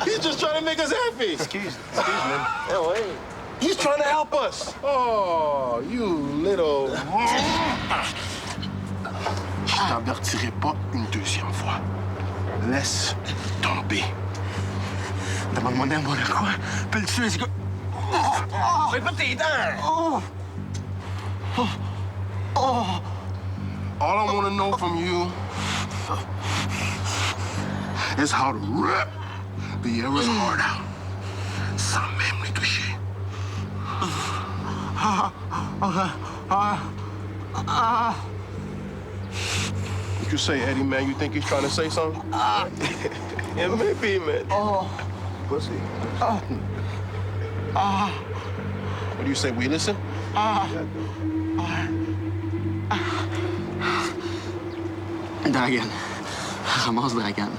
He's just trying to make us happy. Excuse me. Oh, wait. He's trying to help us. Oh, you little... Je t'avertirai pas une deuxième fois. Laisse tomber. Demande-moi n'importe quoi. Peux le tuer, c'est quoi? Fais pas tes dents! Oh! Oh! Oh! All I want to know from you is how to rip Vieira's heart out. Sans même les toucher. What you say, Eddie, man? You think he's trying to say something? Yeah, maybe, man. Oh! Pussy. What do you say? We listen? Dragan. Ramasse Dragan.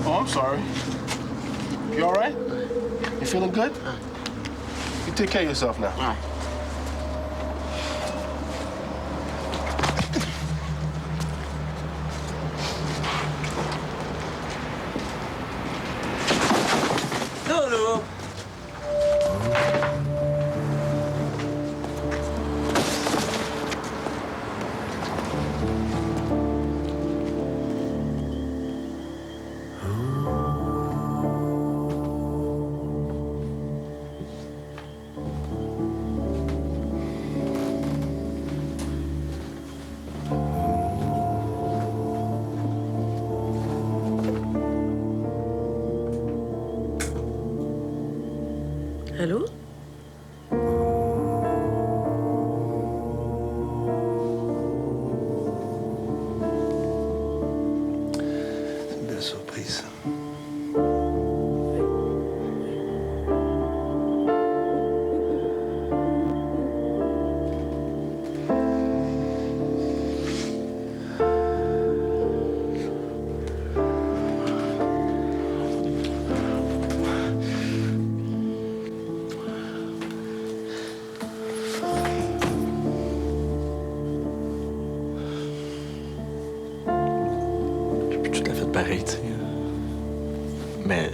Oh, I'm sorry. You all right? You feeling good? You take care of yourself now. All right. Lolo! Allô? C'est une belle surprise. Tout à fait pareil, tu sais. Mais.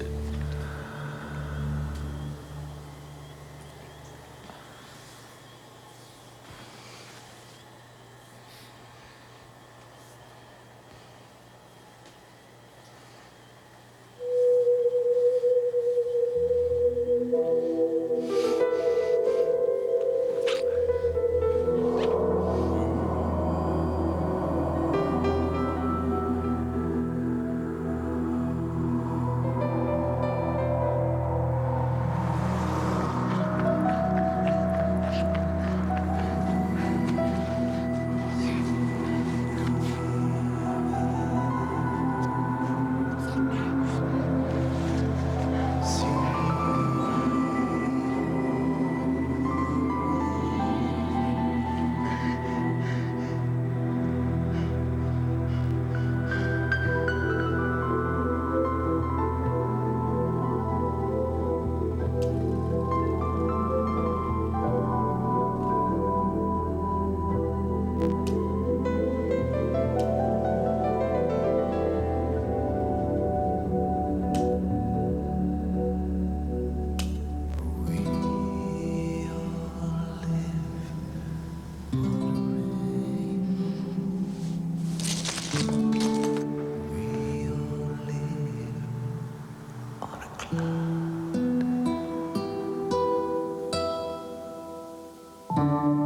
Thank you.